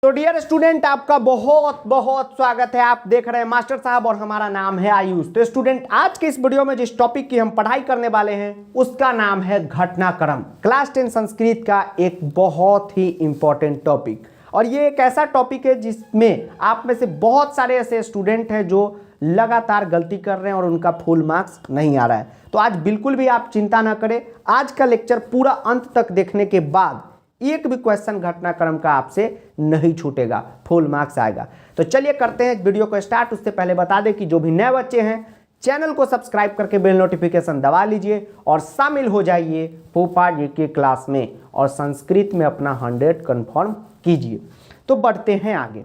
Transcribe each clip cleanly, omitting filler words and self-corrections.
तो dear student, आपका बहुत बहुत स्वागत है। आप देख रहे हैं मास्टर साहब और हमारा नाम है आयुष। तो स्टूडेंट, आज के इस वीडियो में जिस टॉपिक की हम पढ़ाई करने वाले हैं उसका नाम है घटनाक्रम। क्लास 10 संस्कृत का एक बहुत ही इंपॉर्टेंट टॉपिक, और ये एक ऐसा टॉपिक है जिसमें आप में से बहुत सारे ऐसे स्टूडेंट हैं जो लगातार गलती कर रहे हैं और उनका फुल मार्क्स नहीं आ रहा है। तो आज बिल्कुल भी आप चिंता ना करें, आज का लेक्चर पूरा अंत तक देखने के बाद एक भी क्वेश्चन घटनाक्रम का आपसे नहीं छूटेगा, फुल मार्क्स आएगा। तो चलिए करते हैं वीडियो को स्टार्ट। उससे पहले बता दें कि जो भी नए बच्चे हैं चैनल को सब्सक्राइब करके बेल नोटिफिकेशन दबा लीजिए और शामिल हो जाइए पोपा जी के क्लास में और संस्कृत में अपना 100 कंफर्म कीजिए। तो बढ़ते हैं आगे।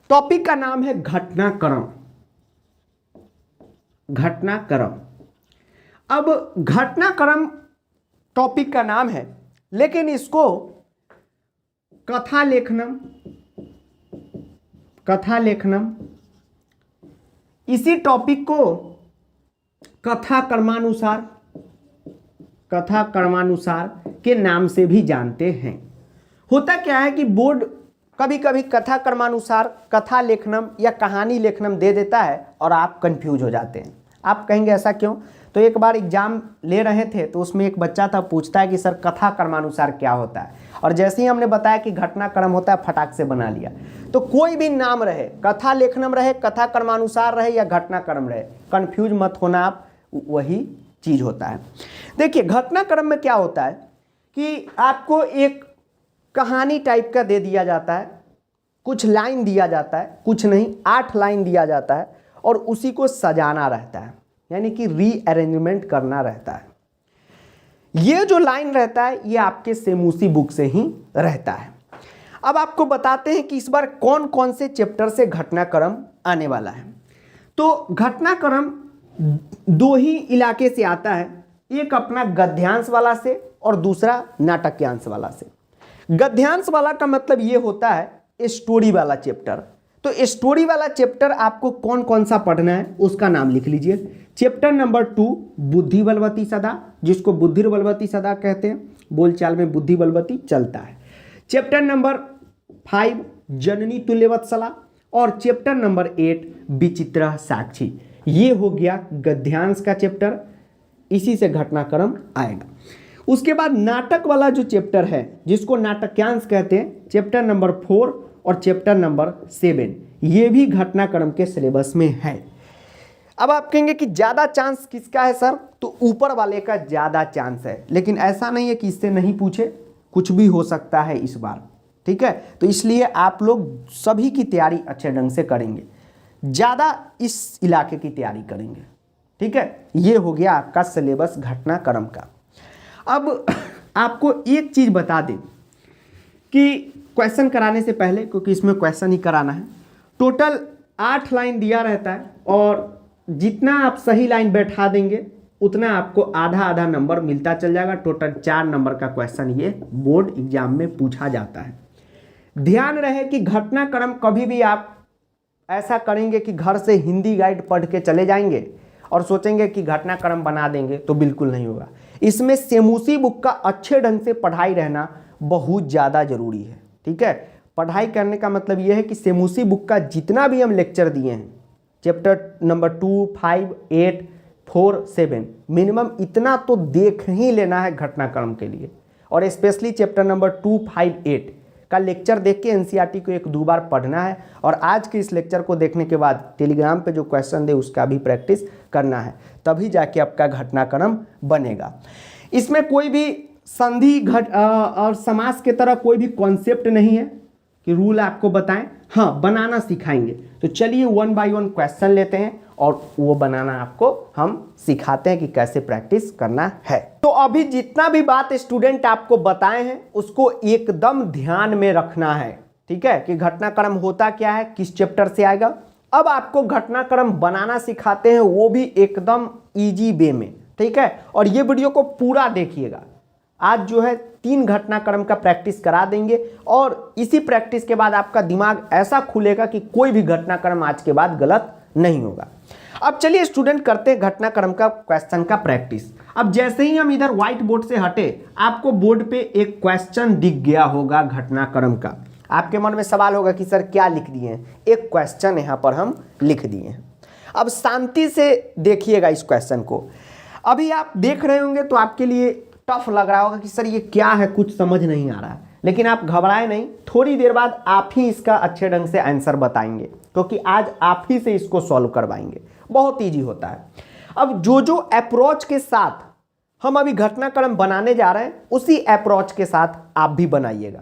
टॉपिक का नाम है घटनाक्रम। घटनाक्रम, अब घटनाक्रम टॉपिक का नाम है, लेकिन इसको कथा लेखनम इसी टॉपिक को कथा कर्मानुसार के नाम से भी जानते हैं। होता क्या है कि बोर्ड कभी कभी कथा कर्मानुसार, कथा लेखनम या कहानी लेखनम दे देता है और आप कंफ्यूज हो जाते हैं। आप कहेंगे ऐसा क्यों? तो एक बार एग्जाम ले रहे थे तो उसमें एक बच्चा था, पूछता है कि सर कथा कर्मानुसार क्या होता है, और जैसे ही हमने बताया कि घटनाक्रम होता है फटाक से बना लिया। तो कोई भी नाम रहे, कथा लेखनम रहे, कथा कर्मानुसार रहे या घटनाक्रम रहे, कंफ्यूज मत होना आप, वही चीज होता है। देखिए घटनाक्रम में क्या होता है कि आपको एक कहानी टाइप का दे दिया जाता है, कुछ लाइन दिया जाता है, कुछ नहीं 8 लाइन दिया जाता है और उसी को सजाना रहता है, यानी कि रीअरेंजमेंट करना रहता है। ये जो लाइन रहता है ये आपके सेमूसी बुक से ही रहता है। अब आपको बताते हैं कि इस बार कौन कौन से चैप्टर से घटनाक्रम आने वाला है। तो घटनाक्रम 2 ही इलाके से आता है, एक अपना गद्यांश वाला से और दूसरा नाटक्यांश वाला से। गद्यांश वाला का मतलब ये होता है स्टोरी वाला चैप्टर। तो स्टोरी वाला चैप्टर आपको कौन कौन सा पढ़ना है उसका नाम लिख लीजिए। चैप्टर नंबर 2 बुद्धि बलवती सदा, जिसको बुद्धि बलवती सदा कहते हैं, बोलचाल में बुद्धि बलवती चलता है। चैप्टर नंबर 5 जननी तुल्यवत्सला और चैप्टर नंबर 8 विचित्र साक्षी। ये हो गया गद्यांश का चैप्टर, इसी से घटनाक्रम आएगा। उसके बाद नाटक वाला जो चैप्टर है जिसको नाटक्यांश कहते हैं, चैप्टर नंबर 4 और चैप्टर नंबर 7, ये भी घटनाक्रम के सिलेबस में है। अब आप कहेंगे कि ज़्यादा चांस किसका है सर? तो ऊपर वाले का ज़्यादा चांस है, लेकिन ऐसा नहीं है कि इससे नहीं पूछे, कुछ भी हो सकता है इस बार, ठीक है। तो इसलिए आप लोग सभी की तैयारी अच्छे ढंग से करेंगे, ज़्यादा इस इलाके की तैयारी करेंगे, ठीक है। ये हो गया आपका सिलेबस घटनाक्रम का। अब आपको एक चीज़ बता दें कि क्वेश्चन कराने से पहले, क्योंकि इसमें क्वेश्चन ही कराना है, टोटल 8 लाइन दिया रहता है और जितना आप सही लाइन बैठा देंगे उतना आपको आधा आधा नंबर मिलता चल जाएगा। टोटल 4 नंबर का क्वेश्चन ये बोर्ड एग्जाम में पूछा जाता है। ध्यान रहे कि घटनाक्रम कभी भी आप ऐसा करेंगे कि घर से हिंदी गाइड पढ़ के चले जाएंगे और सोचेंगे कि घटनाक्रम बना देंगे, तो बिल्कुल नहीं होगा। इसमें सेमूसी बुक का अच्छे ढंग से पढ़ाई रहना बहुत ज़्यादा जरूरी है, ठीक है। पढ़ाई करने का मतलब यह है कि सेमूसी बुक का जितना भी हम लेक्चर दिए हैं, चैप्टर नंबर 2, 5, 8, 4, 7, मिनिमम इतना तो देख ही लेना है घटनाक्रम के लिए। और स्पेशली चैप्टर नंबर 2, 5, 8 का लेक्चर देख के एनसीईआरटी को 1-2 बार पढ़ना है, और आज के इस लेक्चर को देखने के बाद टेलीग्राम पे जो क्वेश्चन दे उसका भी प्रैक्टिस करना है, तभी जाके आपका घटनाक्रम बनेगा। इसमें कोई भी संधि और समास के तरह कोई भी कॉन्सेप्ट नहीं है कि रूल आपको बताएं, हाँ बनाना सिखाएंगे। तो चलिए 1 बाय 1 क्वेश्चन लेते हैं और वो बनाना आपको हम सिखाते हैं कि कैसे प्रैक्टिस करना है। तो अभी जितना भी बात स्टूडेंट आपको बताए हैं उसको एकदम ध्यान में रखना है, ठीक है, कि घटनाक्रम होता क्या है, किस चैप्टर से आएगा। अब आपको घटनाक्रम बनाना सिखाते हैं, वो भी एकदम ईजी वे में, ठीक है। और ये वीडियो को पूरा देखिएगा। आज जो है 3 घटनाक्रम का प्रैक्टिस करा देंगे और इसी प्रैक्टिस के बाद आपका दिमाग ऐसा खुलेगा कि कोई भी घटनाक्रम आज के बाद गलत नहीं होगा। अब चलिए स्टूडेंट करते हैं घटनाक्रम का क्वेश्चन का प्रैक्टिस। अब जैसे ही हम इधर व्हाइट बोर्ड से हटे, आपको बोर्ड पे एक क्वेश्चन दिख गया होगा घटनाक्रम का। आपके मन में सवाल होगा कि सर क्या लिख दिए हैं, एक क्वेश्चन यहाँ पर हम लिख दिए हैं। अब शांति से देखिएगा इस क्वेश्चन को। अभी आप देख रहे होंगे तो आपके लिए टफ लग रहा होगा कि सर ये क्या है, कुछ समझ नहीं आ रहा है, लेकिन आप घबराए नहीं, थोड़ी देर बाद आप ही इसका अच्छे ढंग से आंसर बताएंगे, क्योंकि आज आप ही से इसको सॉल्व करवाएंगे। बहुत ईजी होता है। अब जो अप्रोच के साथ हम अभी घटनाक्रम बनाने जा रहे हैं, उसी अप्रोच के साथ आप भी बनाइएगा।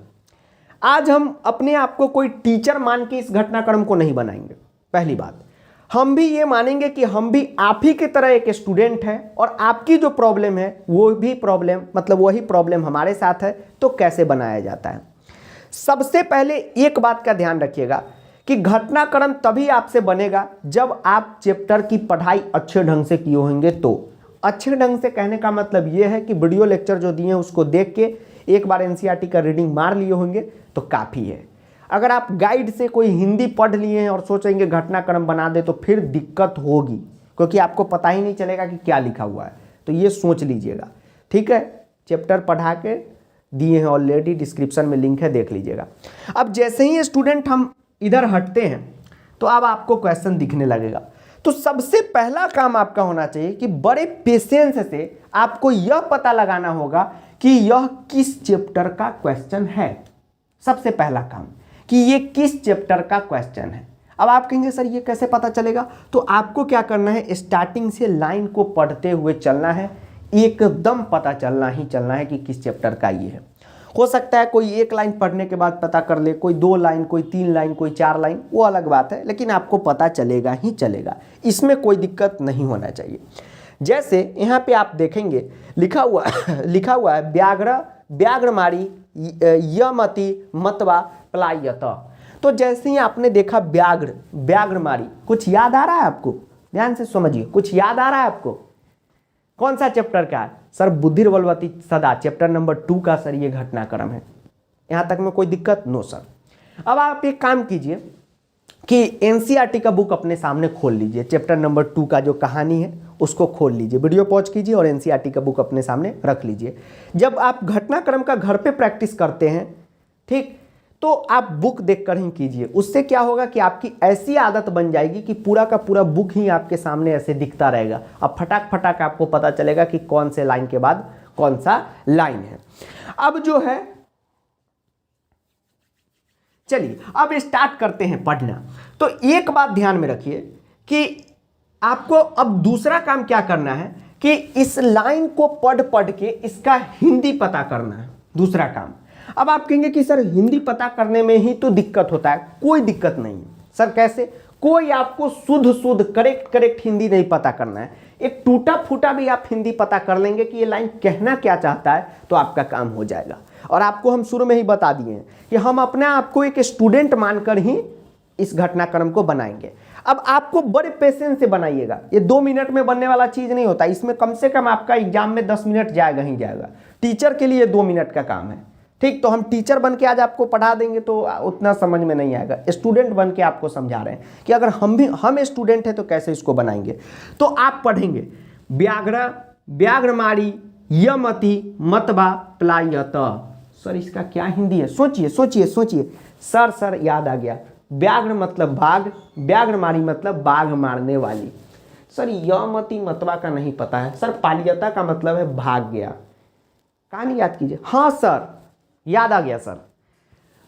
आज हम अपने आप को कोई टीचर मान के इस घटनाक्रम को नहीं बनाएंगे। पहली बात, हम भी ये मानेंगे कि हम भी आप ही की तरह एक स्टूडेंट हैं और आपकी जो प्रॉब्लम है वो भी प्रॉब्लम, मतलब वही प्रॉब्लम हमारे साथ है, तो कैसे बनाया जाता है। सबसे पहले एक बात का ध्यान रखिएगा कि घटनाक्रम तभी आपसे बनेगा जब आप चैप्टर की पढ़ाई अच्छे ढंग से किए होंगे। तो अच्छे ढंग से कहने का मतलब ये है कि वीडियो लेक्चर जो दिए हैं उसको देख के एक बार एनसीईआरटी का रीडिंग मार लिए होंगे तो काफ़ी है। अगर आप गाइड से कोई हिंदी पढ़ लिए हैं और सोचेंगे घटनाक्रम बना दे तो फिर दिक्कत होगी, क्योंकि आपको पता ही नहीं चलेगा कि क्या लिखा हुआ है। तो ये सोच लीजिएगा, ठीक है। चैप्टर पढ़ा के दिए हैं ऑलरेडी, डिस्क्रिप्शन में लिंक है, देख लीजिएगा। अब जैसे ही स्टूडेंट हम इधर हटते हैं तो अब आपको क्वेश्चन दिखने लगेगा। तो सबसे पहला काम आपका होना चाहिए कि बड़े पेशेंस से आपको यह पता लगाना होगा कि यह किस चैप्टर का क्वेश्चन है। सबसे पहला काम कि ये किस चैप्टर का क्वेश्चन है। अब आप कहेंगे सर ये कैसे पता चलेगा, तो आपको क्या करना है, स्टार्टिंग से लाइन को पढ़ते हुए चलना है, एकदम पता चलना ही चलना है कि किस चैप्टर का ये है। हो सकता है कोई एक लाइन पढ़ने के बाद पता कर ले, कोई 2 लाइन, कोई 3 लाइन, कोई 4 लाइन, वो अलग बात है, लेकिन आपको पता चलेगा ही चलेगा, इसमें कोई दिक्कत नहीं होना चाहिए। जैसे यहाँ पे आप देखेंगे लिखा हुआ है व्याघ्रमारी यमति मतवा प्लायत। तो जैसे ही आपने देखा व्याघ्रमारी, कुछ याद आ रहा है आपको? ध्यान से समझिए, कुछ याद आ रहा है आपको? कौन सा चैप्टर का है? सर बुद्धिर्बलवती सदा, चैप्टर नंबर 2 का सर ये घटनाक्रम है। यहाँ तक में कोई दिक्कत? No sir. अब आप एक काम कीजिए कि एनसीईआरटी का बुक अपने सामने खोल लीजिए, चैप्टर नंबर 2 का जो कहानी है उसको खोल लीजिए, वीडियो पॉज कीजिए और एनसीईआरटी का बुक अपने सामने रख लीजिए। जब आप घटनाक्रम का घर पे प्रैक्टिस करते हैं, ठीक, तो आप बुक देखकर ही कीजिए। उससे क्या होगा कि आपकी ऐसी आदत बन जाएगी कि पूरा का पूरा बुक ही आपके सामने ऐसे दिखता रहेगा। अब फटाक फटाक आपको पता चलेगा कि कौन से लाइन के बाद कौन सा लाइन है। अब जो है, चलिए अब स्टार्ट करते हैं पढ़ना। तो एक बात ध्यान में रखिए कि आपको अब दूसरा काम क्या करना है कि इस लाइन को पढ़ के इसका हिंदी पता करना है, दूसरा काम। अब आप कहेंगे कि सर हिंदी पता करने में ही तो दिक्कत होता है। कोई दिक्कत नहीं सर, कैसे? कोई आपको शुद्ध करेक्ट हिंदी नहीं पता करना है। एक टूटा फूटा भी आप हिंदी पता कर लेंगे कि ये लाइन कहना क्या चाहता है, तो आपका काम हो जाएगा। और आपको हम शुरू में ही बता दिए हैं कि हम अपने आप को एक स्टूडेंट मानकर ही इस घटनाक्रम को बनाएंगे। अब आपको बड़े पेशेंस से बनाइएगा, ये 2 मिनट में बनने वाला चीज नहीं होता। इसमें कम से कम आपका एग्जाम में 10 मिनट जाएगा ही जाएगा। टीचर के लिए 2 मिनट का काम है, ठीक। तो हम टीचर बन के आज आपको पढ़ा देंगे तो उतना समझ में नहीं आएगा। स्टूडेंट बन के आपको समझा रहे हैं कि अगर हम स्टूडेंट हैं तो कैसे इसको बनाएंगे। तो आप पढ़ेंगे व्याघ्रमारी यमति मतवा प्लायत। सर इसका क्या हिंदी है? सोचिए। सर याद आ गया, व्याघ्र मतलब बाघ, व्याघ्रमारी मतलब बाघ मारने वाली। सर यमति मतवा का नहीं पता है। सर पालियता का मतलब है भाग गया। कहानी याद कीजिए। हाँ सर याद आ गया सर,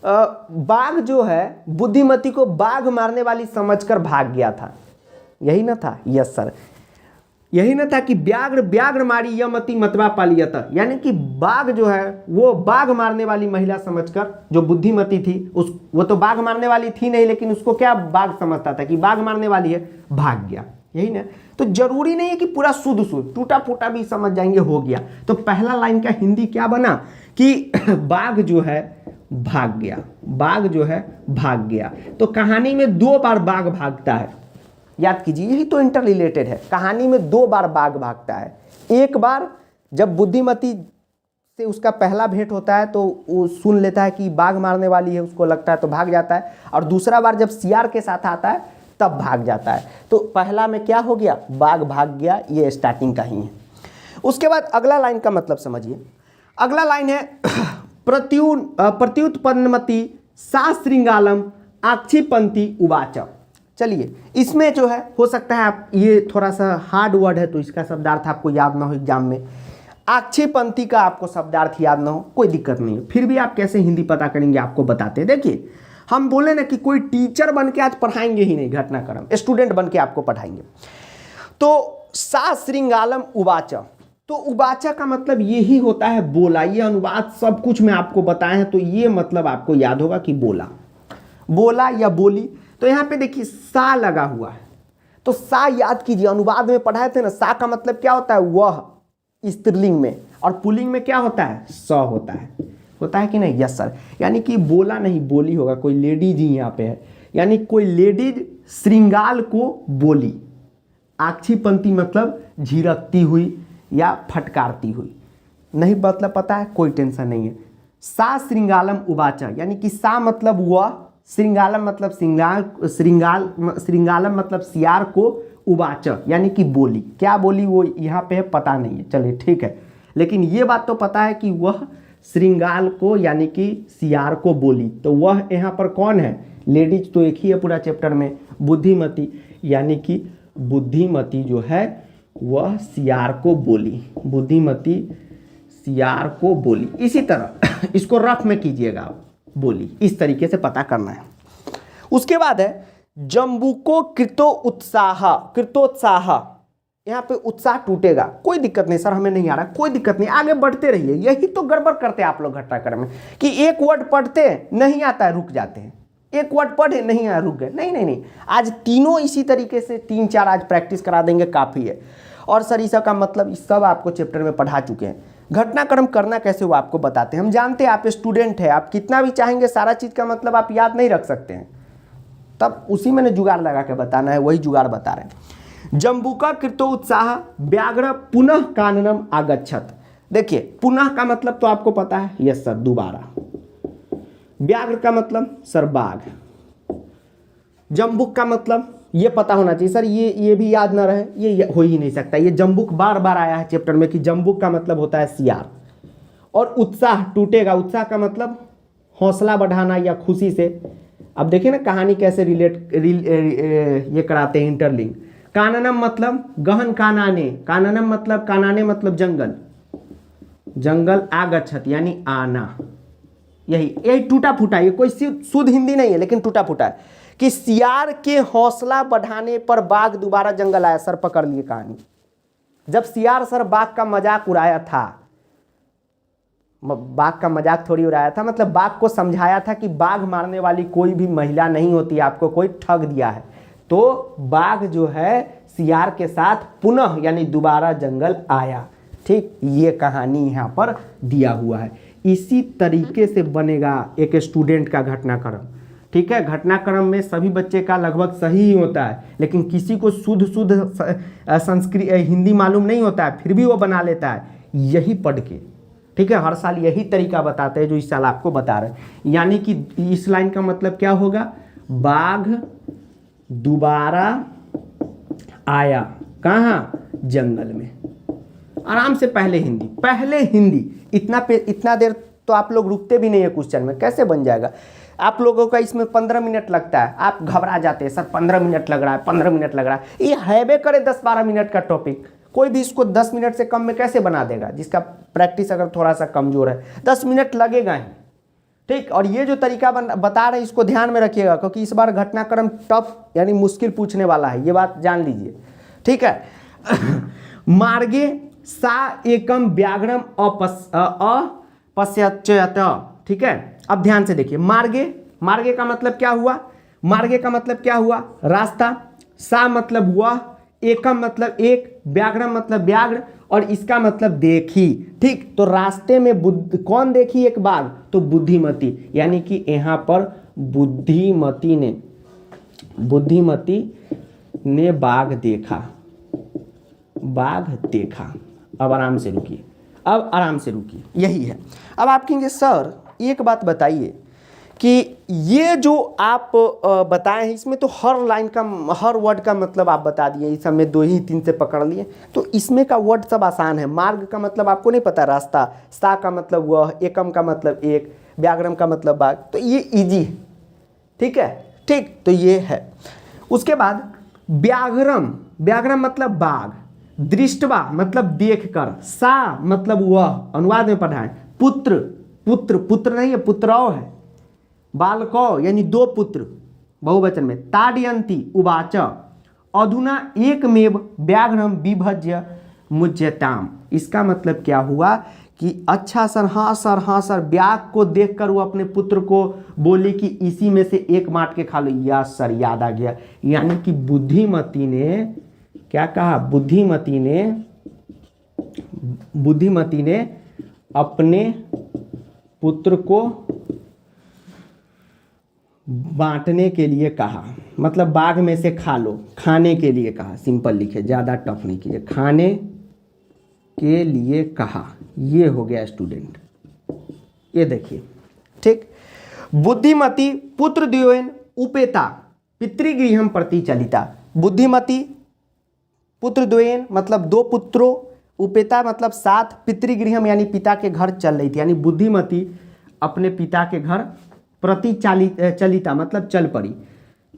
बाघ जो है बुद्धिमती को बाघ मारने वाली समझकर भाग गया था, यही ना था? यस सर, यही ना था कि व्याघ्रमारी यमति मतवा पालियत, यानी कि बाघ जो है वो बाघ मारने वाली महिला समझकर, जो बुद्धिमती थी वो तो बाघ मारने वाली थी नहीं, लेकिन उसको क्या बाघ समझता था कि बाघ मारने वाली है, भाग गया, यही ना। तो जरूरी नहीं है कि पूरा शुद्ध टूटा फूटा भी समझ जाएंगे, हो गया। तो पहला लाइन का हिंदी क्या बना कि बाघ जो है भाग गया, बाघ जो है भाग गया। तो कहानी में 2 बार बाघ भागता है, याद कीजिए, यही तो इंटर रिलेटेड है। कहानी में 2 बार बाघ भागता है। एक बार जब बुद्धिमती से उसका पहला भेंट होता है तो वो सुन लेता है कि बाघ मारने वाली है, उसको लगता है तो भाग जाता है। और दूसरा बार जब सियार के साथ आता है तब भाग जाता है। तो पहला में क्या हो गया, बाघ भाग गया, ये स्टार्टिंग का ही है। उसके बाद अगला लाइन का मतलब समझिए। अगला लाइन है प्रत्युत्पन्नमति सा श्रृंगालम आक्षिपंती उवाच। चलिए इसमें जो है हो सकता है आप ये थोड़ा सा हार्ड वर्ड है तो इसका शब्दार्थ आपको याद ना हो एग्जाम में, आक्षेपंथी का आपको शब्दार्थ याद ना हो कोई दिक्कत नहीं है, फिर भी आप कैसे हिंदी पता करेंगे आपको बताते हैं। देखिए हम बोले ना कि कोई टीचर बन के आज पढ़ाएंगे ही नहीं घटनाक्रम, स्टूडेंट बन के आपको पढ़ाएंगे। तो सा श्रृंगालम उवाच, तो उवाचा का मतलब यही होता है बोला। ये अनुवाद सब कुछ मैं आपको बताए हैं तो ये मतलब आपको याद होगा कि बोला, बोला या बोली। तो यहाँ पे देखिए सा लगा हुआ है तो सा याद कीजिए, अनुवाद में पढ़ाए थे ना, सा का मतलब क्या होता है वह स्त्रीलिंग में, और पुल्लिंग में क्या होता है स होता है कि नहीं? यस सर, यानी कि बोला नहीं बोली होगा, कोई लेडीज ही यहाँ पे है, यानी कोई लेडीज श्रृंगाल को बोली। आक्षिपंथी मतलब झिरकती हुई या फटकारती हुई, नहीं मतलब पता है कोई टेंशन नहीं है। सा श्रृंगालम उवाचा यानी कि सा मतलब वह, श्रृंगालम मतलब श्रृंगालम मतलब सियार को, उवाच यानी कि बोली। क्या बोली वो यहाँ पे पता नहीं है, चलिए ठीक है, लेकिन ये बात तो पता है कि वह श्रृंगाल को यानी कि सियार को बोली। तो वह यहाँ पर कौन है? लेडीज तो एक ही है पूरा चैप्टर में, बुद्धिमती, यानी कि बुद्धिमती जो है वह सियार को बोली, बुद्धिमती सियार को बोली। इसी तरह इसको रफ में कीजिएगा आप, बोली, इस तरीके से पता करना है। उसके बाद है जम्बुको कृतोत्साह, यहाँ पे उत्साह टूटेगा, कोई दिक्कत नहीं सर हमें नहीं आ रहा, कोई दिक्कत नहीं, आगे बढ़ते रहिए। यही तो गड़बड़ करते हैं आप लोग घटनाक्रम में कि एक वर्ड पढ़ते नहीं आता है रुक जाते हैं, एक वर्ड पढ़े नहीं आया रुक गए। नहीं नहीं नहीं, आज तीनों इसी तरीके से 3-4 आज प्रैक्टिस करा देंगे, काफ़ी है। और सर इसका का मतलब इस सब आपको चैप्टर में पढ़ा चुके हैं। घटनाक्रम करना कैसे वो आपको बताते हैं। हम जानते हैं आप स्टूडेंट हैं, आप कितना भी चाहेंगे सारा चीज़ का मतलब आप याद नहीं रख सकते हैं, तब उसी में जुगाड़ लगा के बताना है, वही जुगाड़ बता रहे हैं। जम्बुका कृतो उत्साह व्याघ्र पुनः काननम आगच्छत। देखिए पुनः का मतलब तो आपको पता है, यस सर दोबारा। व्याघ्र का मतलब सर बाघ। जम्बुक का मतलब ये पता होना चाहिए सर, ये भी याद ना रहे, ये हो ही नहीं सकता। ये जम्बुक बार बार आया है चैप्टर में कि जम्बुक का मतलब होता है सियार। और उत्साह टूटेगा, उत्साह का मतलब हौसला बढ़ाना या खुशी से। अब देखिए ना कहानी कैसे ये कराते हैं इंटरलिंक। काननम मतलब गहन कानाने, काननम मतलब कानाने मतलब जंगल, जंगल आगच्छत यानी आना। यही टूटा फूटा, ये कोई शुद्ध हिंदी नहीं है लेकिन टूटा फूटा है कि सियार के हौसला बढ़ाने पर बाघ दोबारा जंगल आया। सर पकड़ लिए कहानी, जब सियार सर बाघ का मजाक उड़ाया था, बाघ का मजाक थोड़ी उड़ाया था, मतलब बाघ को समझाया था कि बाघ मारने वाली कोई भी महिला नहीं होती, आपको कोई ठग दिया है। तो बाघ जो है सियार के साथ पुनः यानी दोबारा जंगल आया। ठीक, ये कहानी यहाँ पर दिया हुआ है। इसी तरीके से बनेगा एक स्टूडेंट का घटनाक्रम। ठीक है, घटनाक्रम में सभी बच्चे का लगभग सही ही होता है, लेकिन किसी को शुद्ध संस्कृत हिंदी मालूम नहीं होता है, फिर भी वो बना लेता है यही पढ़ के। ठीक है, हर साल यही तरीका बताते हैं जो इस साल आपको बता रहे हैं। यानी कि इस लाइन का मतलब क्या होगा, बाघ दोबारा आया कहाँ, जंगल में। आराम से पहले हिंदी इतना देर तो आप लोग रुकते भी नहीं है क्वेश्चन में, कैसे बन जाएगा आप लोगों का। इसमें 15 मिनट लगता है, आप घबरा जाते हैं, सर 15 मिनट लग रहा है, 15 मिनट लग रहा है। ये हैवे करे 10-12 मिनट का टॉपिक, कोई भी इसको 10 मिनट से कम में कैसे बना देगा, जिसका प्रैक्टिस अगर थोड़ा सा कमजोर है। 10 मिनट लगेगा ही। ठीक, और ये जो तरीका बता रहे हैं इसको ध्यान में रखिएगा, क्योंकि इस बार घटनाक्रम टफ यानी मुश्किल पूछने वाला है, ये बात जान लीजिए। ठीक है मार्गे सा एकम व्याघ्रम अपश्यत। ठीक है, अब ध्यान से देखिए, मार्गे का मतलब क्या हुआ, मार्गे का मतलब क्या हुआ, रास्ता। सा मतलब हुआ, एकम मतलब एक, व्याघ्रम मतलब व्याघ्र, और इसका मतलब देखी। ठीक, तो रास्ते में कौन देखी, एक बाघ, तो बुद्धिमती, यानी कि यहाँ पर बुद्धिमती ने बाघ देखा। अब आराम से रुकिए, यही है। अब आप कहेंगे सर एक बात बताइए कि ये जो आप बताए हैं इसमें तो हर लाइन का, हर वर्ड का मतलब आप बता दिए, इस सब में 2 ही 3 से पकड़ लिए, तो इसमें का वर्ड सब आसान है। मार्ग का मतलब आपको नहीं पता, रास्ता। सा का मतलब वह, एकम का मतलब एक, व्याघ्रम का मतलब बाघ, तो ये इजी है, ठीक है। ठीक, तो ये है। उसके बाद व्याघ्रम, व्याघ्रम मतलब बाघ, दृष्टवा मतलब देखकर, सा मतलब वह, अनुवाद में पढ़ा है। पुत्र, पुत्र पुत्र नहीं है, पुत्रौ है। बालकौ यानी दो पुत्र बहुवचन में। ताडयंती उवाच अधुना एकमेव व्याघ्रम विभज्य मुज्यताम। इसका मतलब क्या हुआ कि अच्छा सर, हाँ सर, हाँ सर, व्याघ्र को देखकर वो अपने पुत्र को बोले कि इसी में से एक मार के खा लो। यस सर, याद आ गया। यानी कि बुद्धिमती ने क्या कहा, बुद्धिमती ने अपने पुत्र को बांटने के लिए कहा, मतलब बाघ में से खा लो, खाने के लिए कहा। सिंपल लिखे, ज़्यादा टफ नहीं कीजिए, खाने के लिए कहा। ये हो गया स्टूडेंट, ये देखिए, ठीक। बुद्धिमती पुत्र द्वयेन उपेता पितृगृहम प्रति चलिता। बुद्धिमती पुत्र द्वयेन मतलब दो पुत्रों, उपेता मतलब साथ, पितृगृहम यानी पिता के घर चल रही थी। यानी बुद्धिमती अपने पिता के घर प्रति चलिता मतलब चल पड़ी।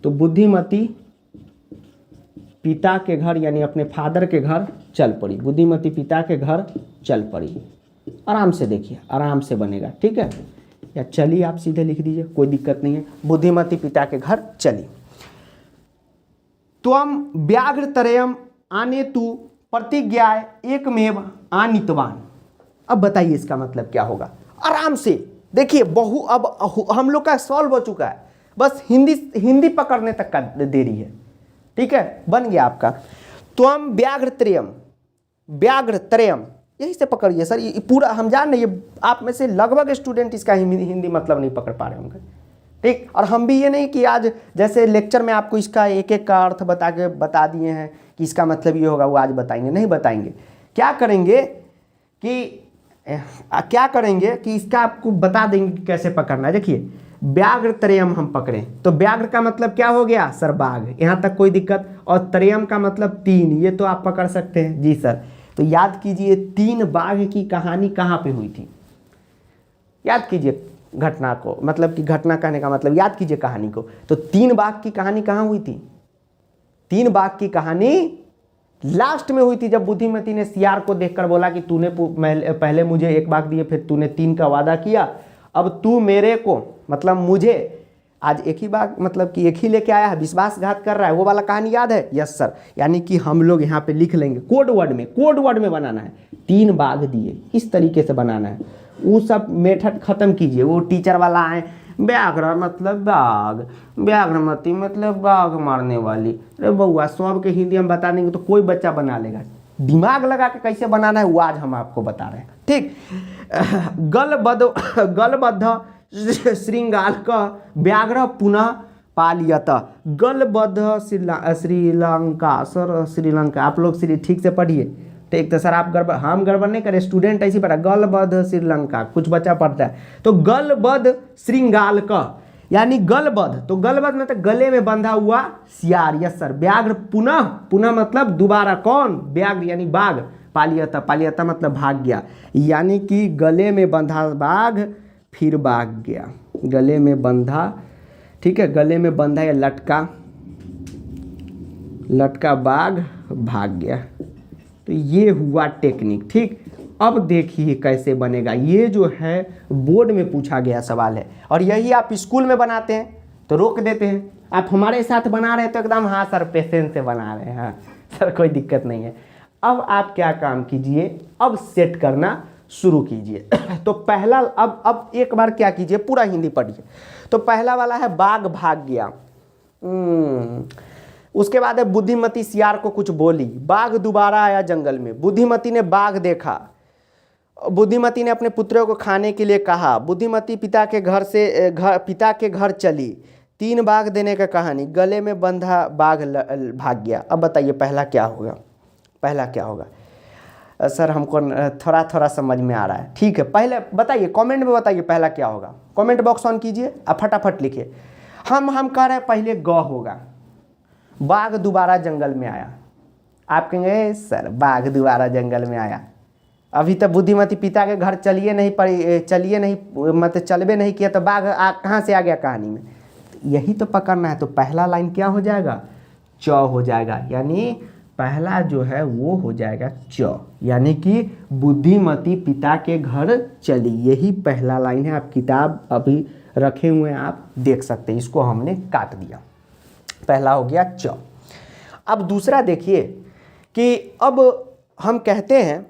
तो बुद्धिमती पिता के घर यानी अपने फादर के घर चल पड़ी। बुद्धिमती पिता के घर चल पड़ी। आराम से देखिए, आराम से बनेगा, ठीक है। या चली आप सीधे लिख दीजिए, कोई दिक्कत नहीं है। बुद्धिमती पिता के घर चली। त्वम व्याघ्रतरयम आने तू प्रतिज्ञा एकमेव आनितवान। अब बताइए इसका मतलब क्या होगा। आराम से देखिए, अब हम लोग का सॉल्व हो चुका है, बस हिंदी पकड़ने तक का देरी है, ठीक है। बन गया आपका। त्वम व्याघ्रत्रयम, व्याघ्रत्रयम यही से पकड़िए सर। ये पूरा हम जान रहे, ये आप में से लगभग स्टूडेंट इसका हिंदी मतलब नहीं पकड़ पा रहे होंगे, ठीक। और हम भी ये नहीं कि आज जैसे लेक्चर में आपको इसका एक एक का अर्थ बता दिए हैं कि इसका मतलब ये होगा, वो आज बताएंगे, नहीं बताएंगे। क्या करेंगे कि इसका आपको बता देंगे कैसे पकड़ना है। देखिए, व्याघ्र त्रयम हम पकड़ें तो व्याघ्र का मतलब क्या हो गया सर, बाघ, यहाँ तक कोई दिक्कत। और त्रयम का मतलब तीन, ये तो आप पकड़ सकते हैं जी सर। तो याद कीजिए, तीन बाघ की कहानी कहाँ पे हुई थी, याद कीजिए घटना को, मतलब कि घटना कहने का मतलब याद कीजिए कहानी को। तो तीन बाघ की कहानी कहाँ हुई थी, तीन बाघ की कहानी लास्ट में हुई थी, जब बुद्धिमती ने सियार को देखकर बोला कि तूने पहले मुझे एक बाघ दिए, फिर तूने तीन का वादा किया, अब तू मेरे को मतलब मुझे आज एक ही बाघ मतलब कि एक ही लेके आया है, विश्वासघात कर रहा है। वो वाला कहानी याद है, यस सर। यानी कि हम लोग यहाँ पे लिख लेंगे कोड वर्ड में बनाना है। तीन बाघ दिए, इस तरीके से बनाना है। वो सब मेथड खत्म कीजिए, वो टीचर वाला आए, व्याघ्र मतलब बाघ, व्याघ्रमती मतलब बाघ मारने वाली। अरे बउआ, सब के हिंदी हम बता देंगे तो कोई बच्चा बना लेगा। दिमाग लगा के कैसे बनाना है वो आज हम आपको बता रहे हैं, ठीक। गलबद्ध श्रृंगाल का व्याघ्र पुनः पालियत। गलबद्ध श्रीलंका, सर श्रीलंका आप लोग ठीक से पढ़िए, ठीक। तो सर आप हम गड़बड़ नहीं करें, स्टूडेंट ऐसी पढ़ा, गलबद्ध श्रीलंका, कुछ बच्चा पढ़ता है। तो गलबद्ध श्रृंगाल का यानी गलबद्ध, तो गलबद्ध मतलब गले में बंधा हुआ सियार, यस सर। व्याघ्र पुनः मतलब दोबारा, कौन, व्याघ्र यानी बाघ। पालियता मतलब भाग गया, यानी कि गले में बंधा बाघ फिर भाग गया, गले में बंधा, ठीक है, गले में बंधा या लटका बाघ भाग गया। तो ये हुआ टेक्निक, ठीक। अब देखिए कैसे बनेगा। ये जो है बोर्ड में पूछा गया सवाल है, और यही आप स्कूल में बनाते हैं तो रोक देते हैं। आप हमारे साथ बना रहे हैं तो एकदम हाँ सर पेशेंस से बना रहे हैं, हाँ सर कोई दिक्कत नहीं है। अब आप क्या काम कीजिए, अब सेट करना शुरू कीजिए। तो पहला, अब एक बार क्या कीजिए, पूरा हिंदी पढ़िए। तो पहला वाला है बाघ भाग गया। उसके बाद है बुद्धिमती सियार को कुछ बोली, बाघ दोबारा आया जंगल में। बुद्धिमती ने बाघ देखा, बुद्धिमती ने अपने पुत्रों को खाने के लिए कहा। बुद्धिमती पिता के घर चली। तीन बाघ देने का कहानी, गले में बंधा बाघ भाग गया। अब बताइए पहला क्या होगा, सर हमको थोड़ा समझ में आ रहा है, ठीक है। पहले बताइए, कमेंट में बताइए पहला क्या होगा, कमेंट बॉक्स ऑन कीजिए, अब फटाफट लिखिए। हम कह रहे हैं पहले ग होगा, बाघ दोबारा जंगल में आया। आप कहेंगे सर बाघ दोबारा जंगल में आया, अभी तक बुद्धिमती पिता के घर चलिए नहीं मतलब चलबे नहीं किया तो बाघ कहाँ से आ गया कहानी में। यही तो पकड़ना है। तो पहला लाइन क्या हो जाएगा, च हो जाएगा, यानी पहला जो है वो हो जाएगा च, यानी कि बुद्धिमती पिता के घर चली। यही पहला लाइन है। आप किताब अभी रखे हुए हैं, आप देख सकते हैं। इसको हमने काट दिया, पहला हो गया च। अब दूसरा देखिए कि अब हम कहते हैं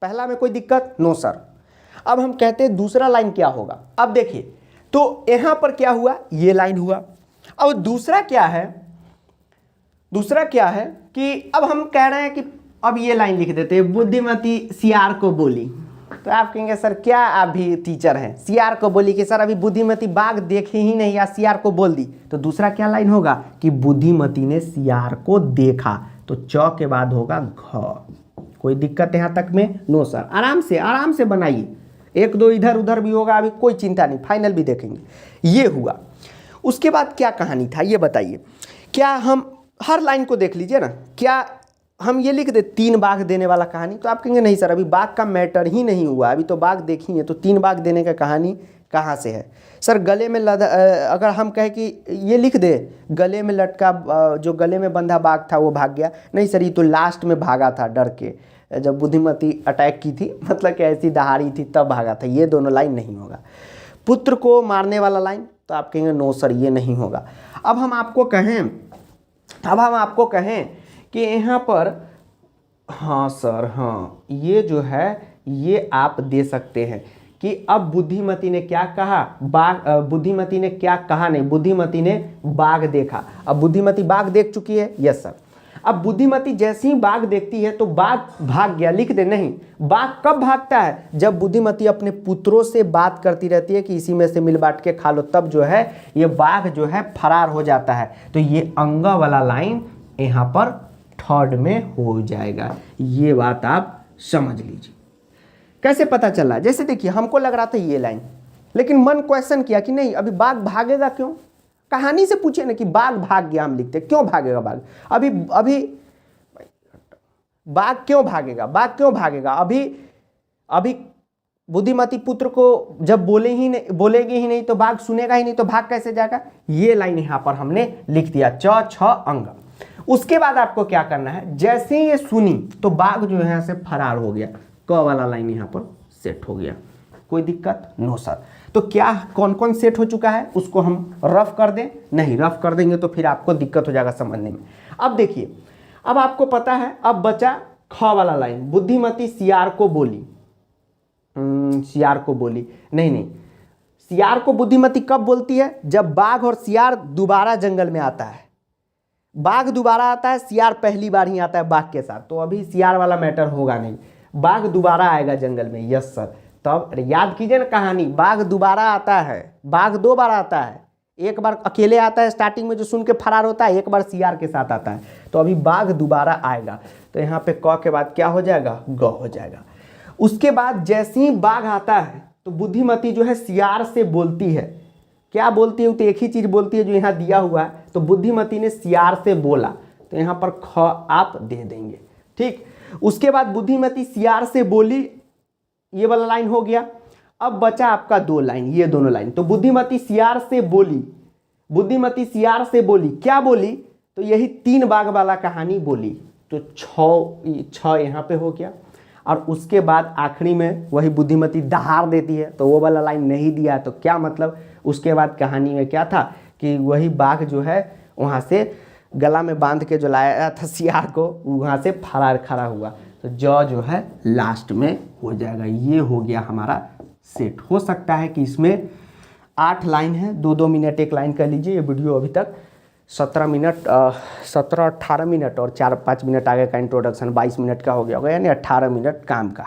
पहला में कोई दिक्कत नो सर। अब हम कहते हैं दूसरा लाइन क्या होगा। अब देखिए तो यहाँ पर क्या हुआ, ये लाइन हुआ। अब दूसरा क्या है, दूसरा क्या है कि अब हम कह रहे हैं कि अब ये लाइन लिख देते हैं, बुद्धिमती सियार को बोली। तो आप कहेंगे सर क्या आप भी टीचर हैं, सियार को बोली कि सर अभी बुद्धिमती बाघ देखे ही नहीं या सियार को बोल दी। तो दूसरा क्या लाइन होगा कि बुद्धिमती ने सियार को देखा। तो च के बाद होगा घ। कोई दिक्कत यहाँ तक में नो सर। आराम से बनाइए, एक दो इधर उधर भी होगा, अभी कोई चिंता नहीं, फाइनल भी देखेंगे। ये हुआ। उसके बाद क्या कहानी था ये बताइए। क्या हम हर लाइन को देख लीजिए ना, क्या हम ये लिख दे 3 बाघ देने वाला कहानी। तो आप कहेंगे नहीं सर अभी बाघ का मैटर ही नहीं हुआ, अभी तो बाघ देखी है, तो 3 बाघ देने का कहानी कहाँ से है सर। गले में अगर हम कहें कि ये लिख दे गले में लटका, जो गले में बंधा बाघ था वो भाग गया। नहीं सर ये तो लास्ट में भागा था डर के, जब बुद्धिमती अटैक की थी, मतलब कि ऐसी दहाड़ी थी तब भागा था। ये दोनों लाइन नहीं होगा। पुत्र को मारने वाला लाइन, तो आप कहेंगे नो सर ये नहीं होगा। अब हम आपको कहें कि यहाँ पर हाँ सर हाँ ये जो है ये आप दे सकते हैं कि अब बुद्धिमती ने क्या कहा, बुद्धिमती ने क्या कहा नहीं, बुद्धिमती ने बाघ देखा। अब बुद्धिमती बाघ देख चुकी है, यस सर। अब बुद्धिमती जैसे ही बाघ देखती है तो बाघ भाग गया, लिख दे। नहीं, बाघ कब भागता है, जब बुद्धिमती अपने पुत्रों से बात करती रहती है कि इसी में से मिल बांट के खा लो, तब जो है ये बाघ जो है फरार हो जाता है। तो ये अंगा वाला लाइन यहाँ पर थर्ड में हो जाएगा। ये बात आप समझ लीजिए। कैसे पता चला, जैसे देखिए हमको लग रहा था ये लाइन, लेकिन मन क्वेश्चन किया कि नहीं अभी बाघ भागेगा क्यों। कहानी से पूछे ना कि बाघ भाग गया, हम लिखते क्यों भागेगा बाघ, अभी बाघ क्यों भागेगा। अभी बुद्धिमती पुत्र को जब बोलेगी ही नहीं तो बाघ सुनेगा ही नहीं, तो भाग कैसे जाएगा। ये लाइन यहां पर हमने लिख दिया, च छ अंग। उसके बाद आपको क्या करना है, जैसे ही ये सुनी तो बाघ जो है यहाँ से फरार हो गया, क वाला लाइन यहाँ पर सेट हो गया। कोई दिक्कत नो सर। तो क्या कौन कौन सेट हो चुका है उसको हम रफ कर दें, नहीं रफ कर देंगे तो फिर आपको दिक्कत हो जाएगा समझने में। अब देखिए, अब आपको पता है, अब बचा ख वाला लाइन, बुद्धिमती सियार को बोली। नहीं, सियार को बुद्धिमती कब बोलती है, जब बाघ और सियार दोबारा जंगल में आता है। बाघ दोबारा आता है, सियार पहली बार ही आता है बाघ के साथ, तो अभी सियार वाला मैटर होगा नहीं, बाघ दोबारा आएगा जंगल में, यस सर। तब याद कीजिए ना कहानी, बाघ दोबारा आता है, बाघ 2 बार आता है। एक बार अकेले आता है स्टार्टिंग में जो सुन के फरार होता है, एक बार सियार के साथ आता है। तो अभी बाघ दोबारा आएगा, तो यहाँ पे क के बाद क्या हो जाएगा, ग हो जाएगा। उसके बाद जैसे ही बाघ आता है तो बुद्धिमती जो है सियार से बोलती है। क्या बोलती है, तो एक ही चीज बोलती है जो यहाँ दिया हुआ है। तो बुद्धिमती ने सियार से बोला, तो यहाँ पर ख आप दे देंगे, ठीक। उसके बाद बुद्धिमती सियार से बोली, ये वाला लाइन हो गया। अब बचा आपका 2 लाइन, ये दोनों लाइन। तो बुद्धिमती सियार से बोली, क्या बोली, तो यही 3 बाघ वाला कहानी बोली। तो 6 यहाँ पे हो गया। और उसके बाद आखिरी में वही बुद्धिमती दहाड़ देती है, तो वो वाला लाइन नहीं दिया। तो क्या मतलब, उसके बाद कहानी में क्या था कि वही बाघ जो है वहाँ से गला में बांध के जो लाया था सियार को, वहाँ से फरार खड़ा हुआ। तो जो है लास्ट में हो जाएगा। ये हो गया हमारा सेट। हो सकता है कि इसमें 8 लाइन है, 2-2 मिनट एक लाइन कर लीजिए। ये वीडियो अभी तक 17-18 मिनट और 4-5 मिनट आगे का इंट्रोडक्शन 22 मिनट का हो गया होगा, यानी 18 मिनट काम का।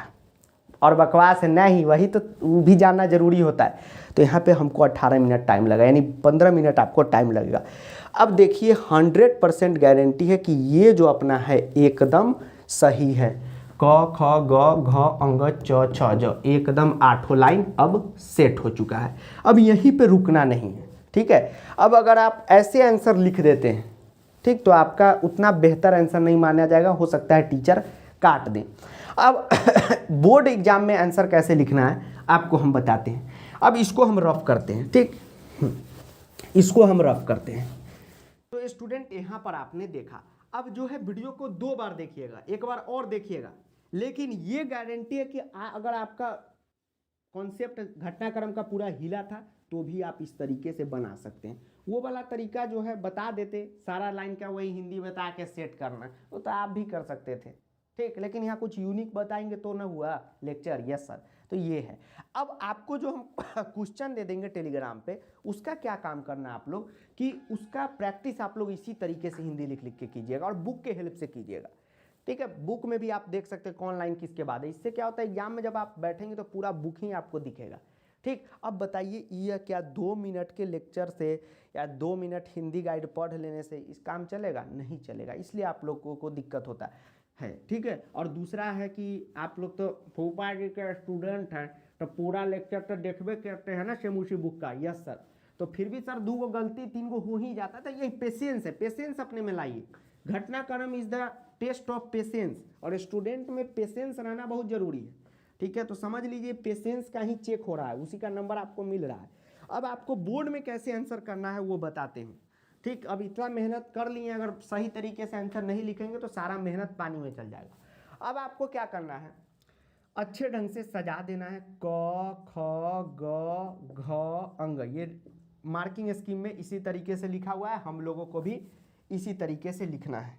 और बकवास है नहीं, वही तो भी जानना जरूरी होता है। तो यहाँ पे हमको 18 मिनट टाइम लगा, यानी 15 मिनट आपको टाइम लगेगा। अब देखिए 100% गारंटी है कि ये जो अपना है एकदम सही है। क ख ग घ अंग च छ ज, एकदम 8 लाइन अब सेट हो चुका है। अब यहीं पे रुकना नहीं है, ठीक है। अब अगर आप ऐसे आंसर लिख देते हैं, ठीक, तो आपका उतना बेहतर आंसर नहीं माना जाएगा, हो सकता है टीचर काट दें। अब बोर्ड एग्जाम में आंसर कैसे लिखना है आपको हम बताते हैं। अब इसको हम रफ करते हैं, ठीक, इसको हम रफ करते हैं। तो स्टूडेंट यहाँ पर आपने देखा, अब जो है वीडियो को 2 बार देखिएगा, एक बार और देखिएगा, लेकिन ये गारंटी है कि अगर आपका कॉन्सेप्ट घटनाक्रम का पूरा हिला था तो भी आप इस तरीके से बना सकते हैं। वो वाला तरीका जो है बता देते, सारा लाइन का वही हिंदी बता के सेट करना, वो तो आप भी कर सकते थे, ठीक, लेकिन यहाँ कुछ यूनिक बताएंगे तो ना हुआ लेक्चर। यस सर, तो ये है। अब आपको जो हम क्वेश्चन दे देंगे टेलीग्राम पे, उसका क्या काम करना है आप लोग कि उसका प्रैक्टिस आप लोग इसी तरीके से हिंदी लिख लिख के कीजिएगा और बुक के हेल्प से कीजिएगा, ठीक है। बुक में भी आप देख सकते हैं कौन लाइन किसके बाद है। इससे क्या होता है एग्जाम में जब आप बैठेंगे तो पूरा बुक ही आपको दिखेगा, ठीक। अब बताइए यह क्या 2 मिनट के लेक्चर से या 2 मिनट हिंदी गाइड पढ़ लेने से इस काम चलेगा? नहीं चलेगा, इसलिए आप लोगों को दिक्कत होता है, ठीक है। और दूसरा है कि आप लोग तो फूफा जी के स्टूडेंट हैं तो पूरा लेक्चर तो देखबे करते हैं ना सेमुसी बुक का। यस सर, तो फिर भी सर 2 गलती 3 हो ही जाता है, तो यही पेशेंस है, पेशेंस अपने में लाइए। घटनाक्रम is the test of patience, और स्टूडेंट में पेशेंस रहना बहुत जरूरी है, ठीक है। तो समझ लीजिए पेशेंस का ही चेक हो रहा है, उसी का नंबर आपको मिल रहा है। अब आपको बोर्ड में कैसे आंसर करना है वो बताते हैं, ठीक। अब इतना मेहनत कर लिए, अगर सही तरीके से आंसर नहीं लिखेंगे तो सारा मेहनत पानी में चल जाएगा। अब आपको क्या करना है, अच्छे ढंग से सजा देना है, क ख ग घ अंग, ये मार्किंग स्कीम में इसी तरीके से लिखा हुआ है, हम लोगों को भी इसी तरीके से लिखना है,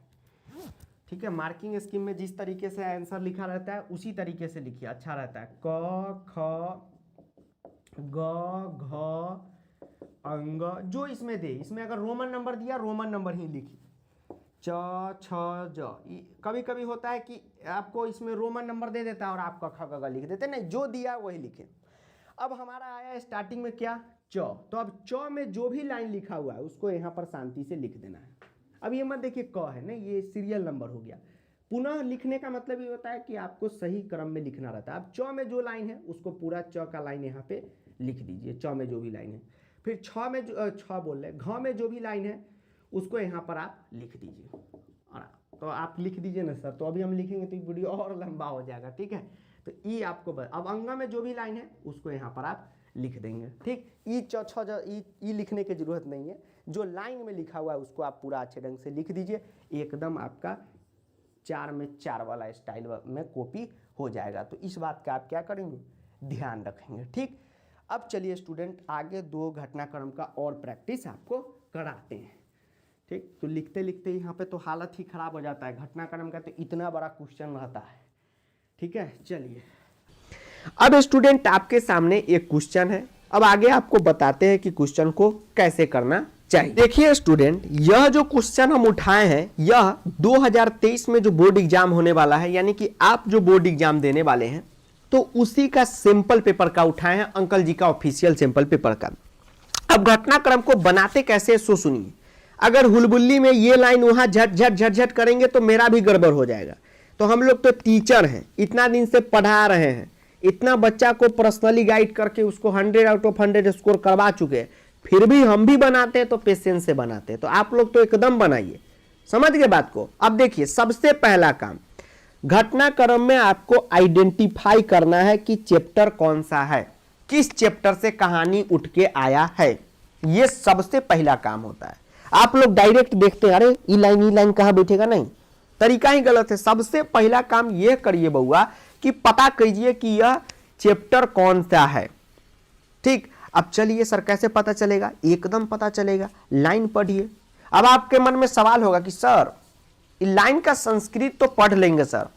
ठीक है। मार्किंग स्कीम में जिस तरीके से आंसर लिखा रहता है उसी तरीके से लिखिए, अच्छा रहता है। क ख ग घ अंग, जो इसमें दे, इसमें अगर रोमन नंबर दिया रोमन नंबर ही लिखिए, च छ ज। कभी कभी होता है कि आपको इसमें रोमन नंबर दे देता है और आपका ख ग लिख देते, नहीं, जो दिया वही लिखे। अब हमारा आया स्टार्टिंग में क्या, च, तो अब च में जो भी लाइन लिखा हुआ है उसको यहाँ पर शांति से लिख देना है। अब ये मत देखिए क है, नहीं, ये सीरियल नंबर हो गया। पुनः लिखने का मतलब ये होता है कि आपको सही क्रम में लिखना रहता है। अब च में जो लाइन है उसको पूरा च का लाइन यहाँ पे लिख दीजिए, च में जो भी लाइन है। फिर छ में जो घ में जो भी लाइन है उसको यहाँ पर आप लिख दीजिए, और तो आप लिख दीजिए ना सर, तो अभी हम लिखेंगे तो वीडियो और लंबा हो जाएगा, ठीक है। तो ई आपको अब अंगा में जो भी लाइन है उसको यहाँ पर आप लिख देंगे, ठीक। ई च छ ज ई लिखने की जरूरत नहीं है, जो लाइन में लिखा हुआ है उसको आप पूरा अच्छे ढंग से लिख दीजिए, एकदम आपका 4 में 4 वाला स्टाइल में कॉपी हो जाएगा। तो इस बात का आप क्या करेंगे, ध्यान रखेंगे, ठीक। अब चलिए स्टूडेंट आगे 2 घटनाक्रम का और प्रैक्टिस आपको कराते हैं, ठीक। तो लिखते लिखते यहाँ पे तो हालत ही खराब हो जाता है, घटनाक्रम का तो इतना बड़ा क्वेश्चन रहता है, ठीक है। चलिए अब स्टूडेंट आपके सामने एक क्वेश्चन है, अब आगे आपको बताते हैं कि क्वेश्चन को कैसे करना चाहिए। देखिए स्टूडेंट, यह जो क्वेश्चन हम उठाए हैं यह 2023 में जो बोर्ड एग्जाम होने वाला है, यानी कि आप जो बोर्ड एग्जाम देने वाले हैं तो उसी का सैंपल पेपर का उठाए हैं, अंकल जी का ऑफिशियल सैंपल पेपर का। अब घटनाक्रम को बनाते कैसे सो सुनिए। अगर हुलबुल्ली में ये लाइन वहां झट करेंगे तो मेरा भी गड़बड़ हो जाएगा। तो हम लोग तो टीचर हैं, इतना दिन से पढ़ा रहे हैं, इतना बच्चा को पर्सनली गाइड करके उसको 100 आउट ऑफ 100 स्कोर करवा चुके हैं, फिर भी हम भी बनाते हैं तो पेशेंस से बनाते हैं। तो आप लोग तो एकदम बनाइए, समझ गए बात को। अब देखिए सबसे पहला काम, घटनाक्रम में आपको आइडेंटिफाई करना है कि चैप्टर कौन सा है, किस चैप्टर से कहानी उठ के आया है, ये सबसे पहला काम होता है। आप लोग डायरेक्ट देखते हैं, अरे ये लाइन कहां बैठेगा, नहीं, तरीका ही गलत है। सबसे पहला काम यह करिए बउआ कि पता कीजिए कि यह चैप्टर कौन सा है, ठीक। अब चलिए सर कैसे पता चलेगा, एकदम पता चलेगा, लाइन पढ़िए। अब आपके मन में सवाल होगा कि सर लाइन का संस्कृत तो पढ़ लेंगे सर,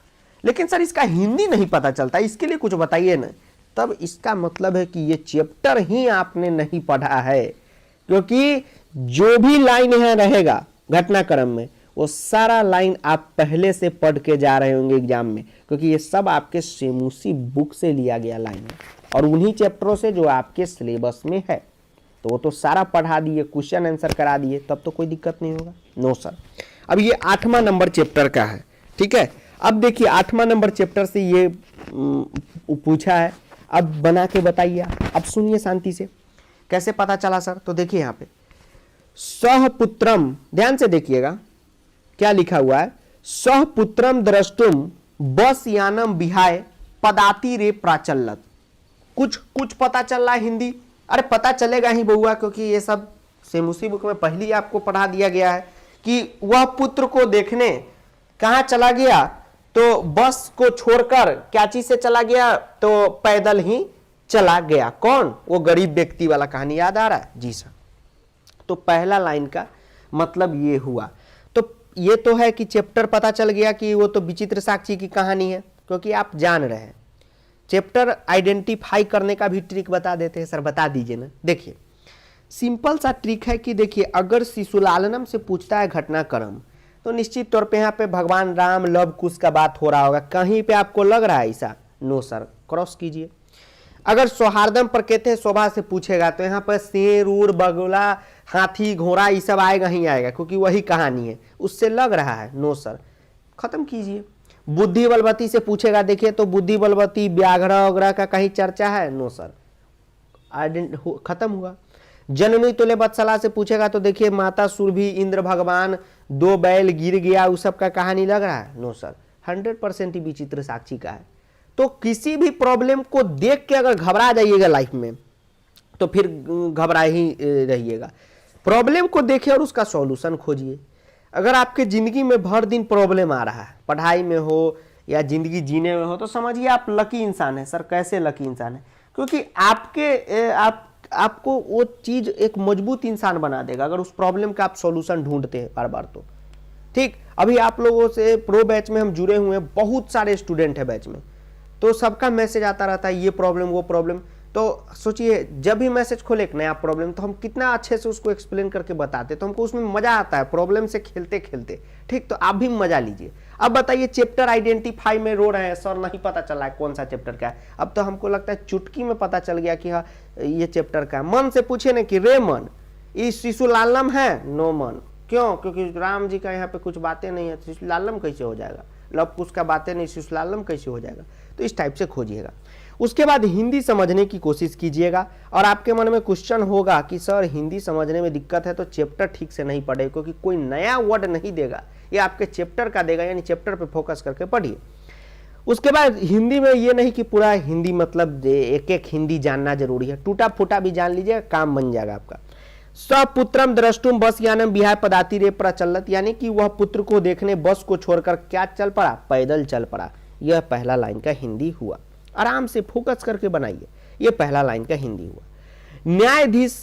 लेकिन सर इसका हिंदी नहीं पता चलता, इसके लिए कुछ बताइए ना। तब इसका मतलब है कि ये चैप्टर ही आपने नहीं पढ़ा है, क्योंकि जो भी लाइन यहाँ रहेगा घटनाक्रम में वो सारा लाइन आप पहले से पढ़ के जा रहे होंगे एग्जाम में, क्योंकि ये सब आपके सेमुसी बुक से लिया गया लाइन है और उन्हीं चैप्टरों से जो आपके सिलेबस में है। तो वो तो सारा पढ़ा दिए, क्वेश्चन आंसर करा दिए, तब तो कोई दिक्कत नहीं होगा। नो सर, अब ये 8वां नंबर चैप्टर का है, ठीक है। अब देखिए 8वां नंबर चैप्टर से ये पूछा है, अब बना के बताइए। अब सुनिए शांति से, कैसे पता चला सर, तो देखिए यहाँ पे सहपुत्रम, ध्यान से देखिएगा क्या लिखा हुआ है, सहपुत्रम द्रष्टुम बस यानम विहाय पदाति रे प्राचलत। कुछ पता चल रहा है हिंदी, अरे पता चलेगा ही बउआ, क्योंकि ये सब सेमुसी बुक में पहले ही आपको पढ़ा दिया गया है कि वह पुत्र को देखने कहाँ चला गया, तो बस को छोड़कर क्या चीज से चला गया, तो पैदल ही चला गया। कौन? वो गरीब व्यक्ति वाला कहानी याद आ रहा है? जी सर। तो पहला लाइन का मतलब ये हुआ। तो ये तो है कि चैप्टर पता चल गया कि वो तो विचित्र साक्षी की कहानी है, क्योंकि आप जान रहे हैं। चैप्टर आइडेंटिफाई करने का भी ट्रिक बता देते हैं सर, बता दीजिए ना। देखिए सिंपल सा ट्रिक है कि देखिए अगर शिशुलालनम से पूछता है घटनाक्रम, तो निश्चित तौर पे यहाँ पे भगवान राम लव कुश का बात हो रहा होगा। कहीं पे आपको लग रहा है ऐसा? नो सर, क्रॉस कीजिए। अगर सौहार्दम पर कहते हैं शोभा से पूछेगा, तो यहाँ पर शेर उर बगुला हाथी घोड़ा ये सब आएगा ही आएगा, क्योंकि वही कहानी है। उससे लग रहा है? नो सर, खत्म कीजिए। बुद्धि बलवती से पूछेगा, देखिए तो बुद्धि बलवती व्याघ्र वगैरह का कहीं चर्चा है? नो सर, खत्म हुआ। जननी तुल्य वत्सला से पूछेगा, तो देखिए माता सुरभि इंद्र भगवान 2 बैल गिर गया, उस सब का कहानी लग रहा है? नो सर, 100% ही विचित्र साक्षी का है। तो किसी भी प्रॉब्लम को देख के अगर घबरा जाइएगा लाइफ में, तो फिर घबरा ही रहिएगा। प्रॉब्लम को देखिए और उसका सॉल्यूशन खोजिए। अगर आपके जिंदगी में भर दिन प्रॉब्लम आ रहा है, पढ़ाई में हो या जिंदगी जीने में हो, तो समझिए आप लकी इंसान है। सर कैसे लकी इंसान है? क्योंकि आपको वो चीज एक मजबूत इंसान बना देगा अगर उस प्रॉब्लम का आप सॉल्यूशन ढूंढते हैं बार बार। तो ठीक, अभी आप लोगों से प्रो बैच में हम जुड़े हुए हैं, बहुत सारे स्टूडेंट है बैच में, तो सबका मैसेज आता रहता है ये प्रॉब्लम वो प्रॉब्लम। तो सोचिए जब भी मैसेज खोले एक नया प्रॉब्लम, तो हम कितना अच्छे से उसको एक्सप्लेन करके बताते, तो हमको उसमें मजा आता है प्रॉब्लम से खेलते खेलते। ठीक, तो आप भी मजा लीजिए। अब बताइए चैप्टर आइडेंटिफाई में रो रहे हैं सर, नहीं पता चला है कौन सा चैप्टर का है। अब तो हमको लगता है चुटकी में पता चल गया कि हाँ ये चैप्टर का है। मन से पूछे ना कि रे मन ये शिशुलालम है? नो मन। क्यों? क्योंकि राम जी का यहाँ पे कुछ बातें नहीं है, शिशुलालम कैसे हो जाएगा? लव कुश का बातें नहीं, शिशुलालम कैसे हो जाएगा? तो इस टाइप से खोजिएगा। उसके बाद हिंदी समझने की कोशिश कीजिएगा। और आपके मन में क्वेश्चन होगा कि सर हिंदी समझने में दिक्कत है तो चैप्टर ठीक से नहीं पढ़े, क्योंकि कोई नया वर्ड नहीं देगा, ये आपके चैप्टर का देगा, यानी चैप्टर पे फोकस करके पढ़िए। उसके बाद हिंदी में ये नहीं कि पूरा हिंदी मतलब एक एक हिंदी जानना जरूरी है, टूटा फूटा भी जान लीजिएगा, काम बन जाएगा आपका। सपुत्रम द्रष्टुम बस यानम विहाय पदाति रे प्रचलत, यानी कि वह पुत्र को देखने बस को छोड़कर क्या चल पड़ा? पैदल चल पड़ा। यह पहला लाइन का हिंदी हुआ। आराम से फोकस करके बनाइए, यह पहला लाइन का हिंदी हुआ। न्यायाधीश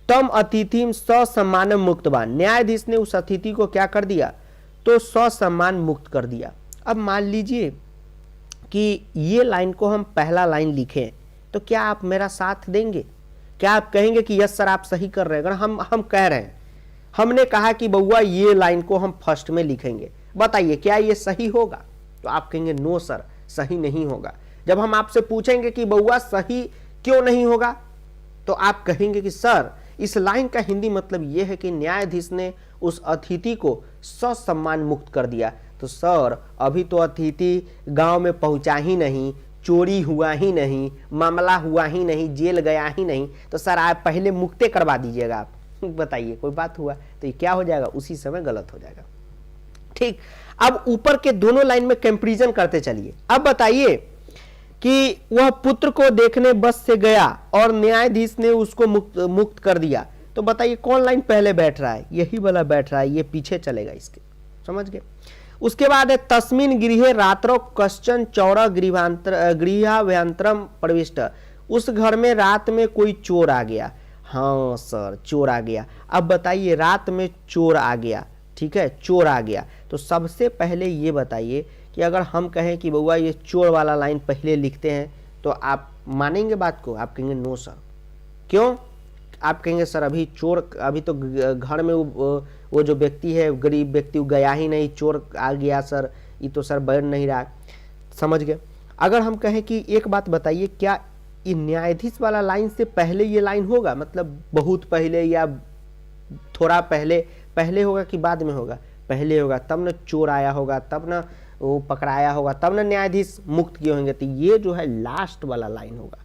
तम अतिथिम ससम्मानम मुक्तवान, न्यायाधीश ने उस अतिथि को क्या कर दिया? तो ससम्मान मुक्त कर दिया। अब मान लीजिए कि ये लाइन को हम पहला लाइन लिखें, तो क्या आप मेरा साथ देंगे? क्या आप कहेंगे कि यस सर आप सही कर रहे हैं? अगर हम कह रहे हैं, हमने कहा कि बउआ ये लाइन को हम फर्स्ट में लिखेंगे, बताइए क्या ये सही होगा? तो आप कहेंगे नो सर सही नहीं होगा। जब हम आपसे पूछेंगे कि बउआ सही क्यों नहीं होगा, तो आप कहेंगे कि सर इस लाइन का हिंदी मतलब यह है कि न्यायाधीश ने उस अतिथि को ससम्मान मुक्त कर दिया। तो सर अभी तो अतिथि गांव में पहुंचा ही नहीं, चोरी हुआ ही नहीं, मामला हुआ ही नहीं, जेल गया ही नहीं, तो सर आप पहले मुक्ते करवा दीजिएगा। आप बताइए कोई बात हुआ? तो ये क्या हो जाएगा? उसी समय गलत हो जाएगा। ठीक, अब ऊपर के दोनों लाइन में कंपैरिजन करते चलिए। अब बताइए कि वह पुत्र को देखने बस से गया और न्यायाधीश ने उसको मुक्त कर दिया, तो बताइए कौन लाइन पहले बैठ रहा है? यही वाला बैठ रहा है, ये पीछे चलेगा इसके, समझ गए? उसके बाद है तस्मिन गृहे रात्रो कश्चन चौरा गृहाभ्यंतरम प्रविष्ट, उस घर में रात में कोई चोर आ गया। हाँ सर चोर आ गया। अब बताइए रात में चोर आ गया, ठीक है, चोर आ गया, तो सबसे पहले ये बताइए कि अगर हम कहें कि बउआ ये चोर वाला लाइन पहले लिखते हैं, तो आप मानेंगे बात को? आप कहेंगे नो सर। क्यों? आप कहेंगे सर अभी चोर, अभी तो घर में वो जो व्यक्ति है गरीब व्यक्ति वो गया ही नहीं, चोर आ गया सर, ये तो सर बढ़ नहीं रहा। समझ गए? अगर हम कहें कि एक बात बताइए, क्या ये न्यायाधीश वाला लाइन से पहले ये लाइन होगा? मतलब बहुत पहले या थोड़ा पहले होगा कि बाद में होगा? पहले होगा, तब न चोर आया होगा, तब न वो पकड़ाया होगा, तब न न्यायाधीश मुक्त किए होंगे। तो ये जो है लास्ट वाला लाइन होगा,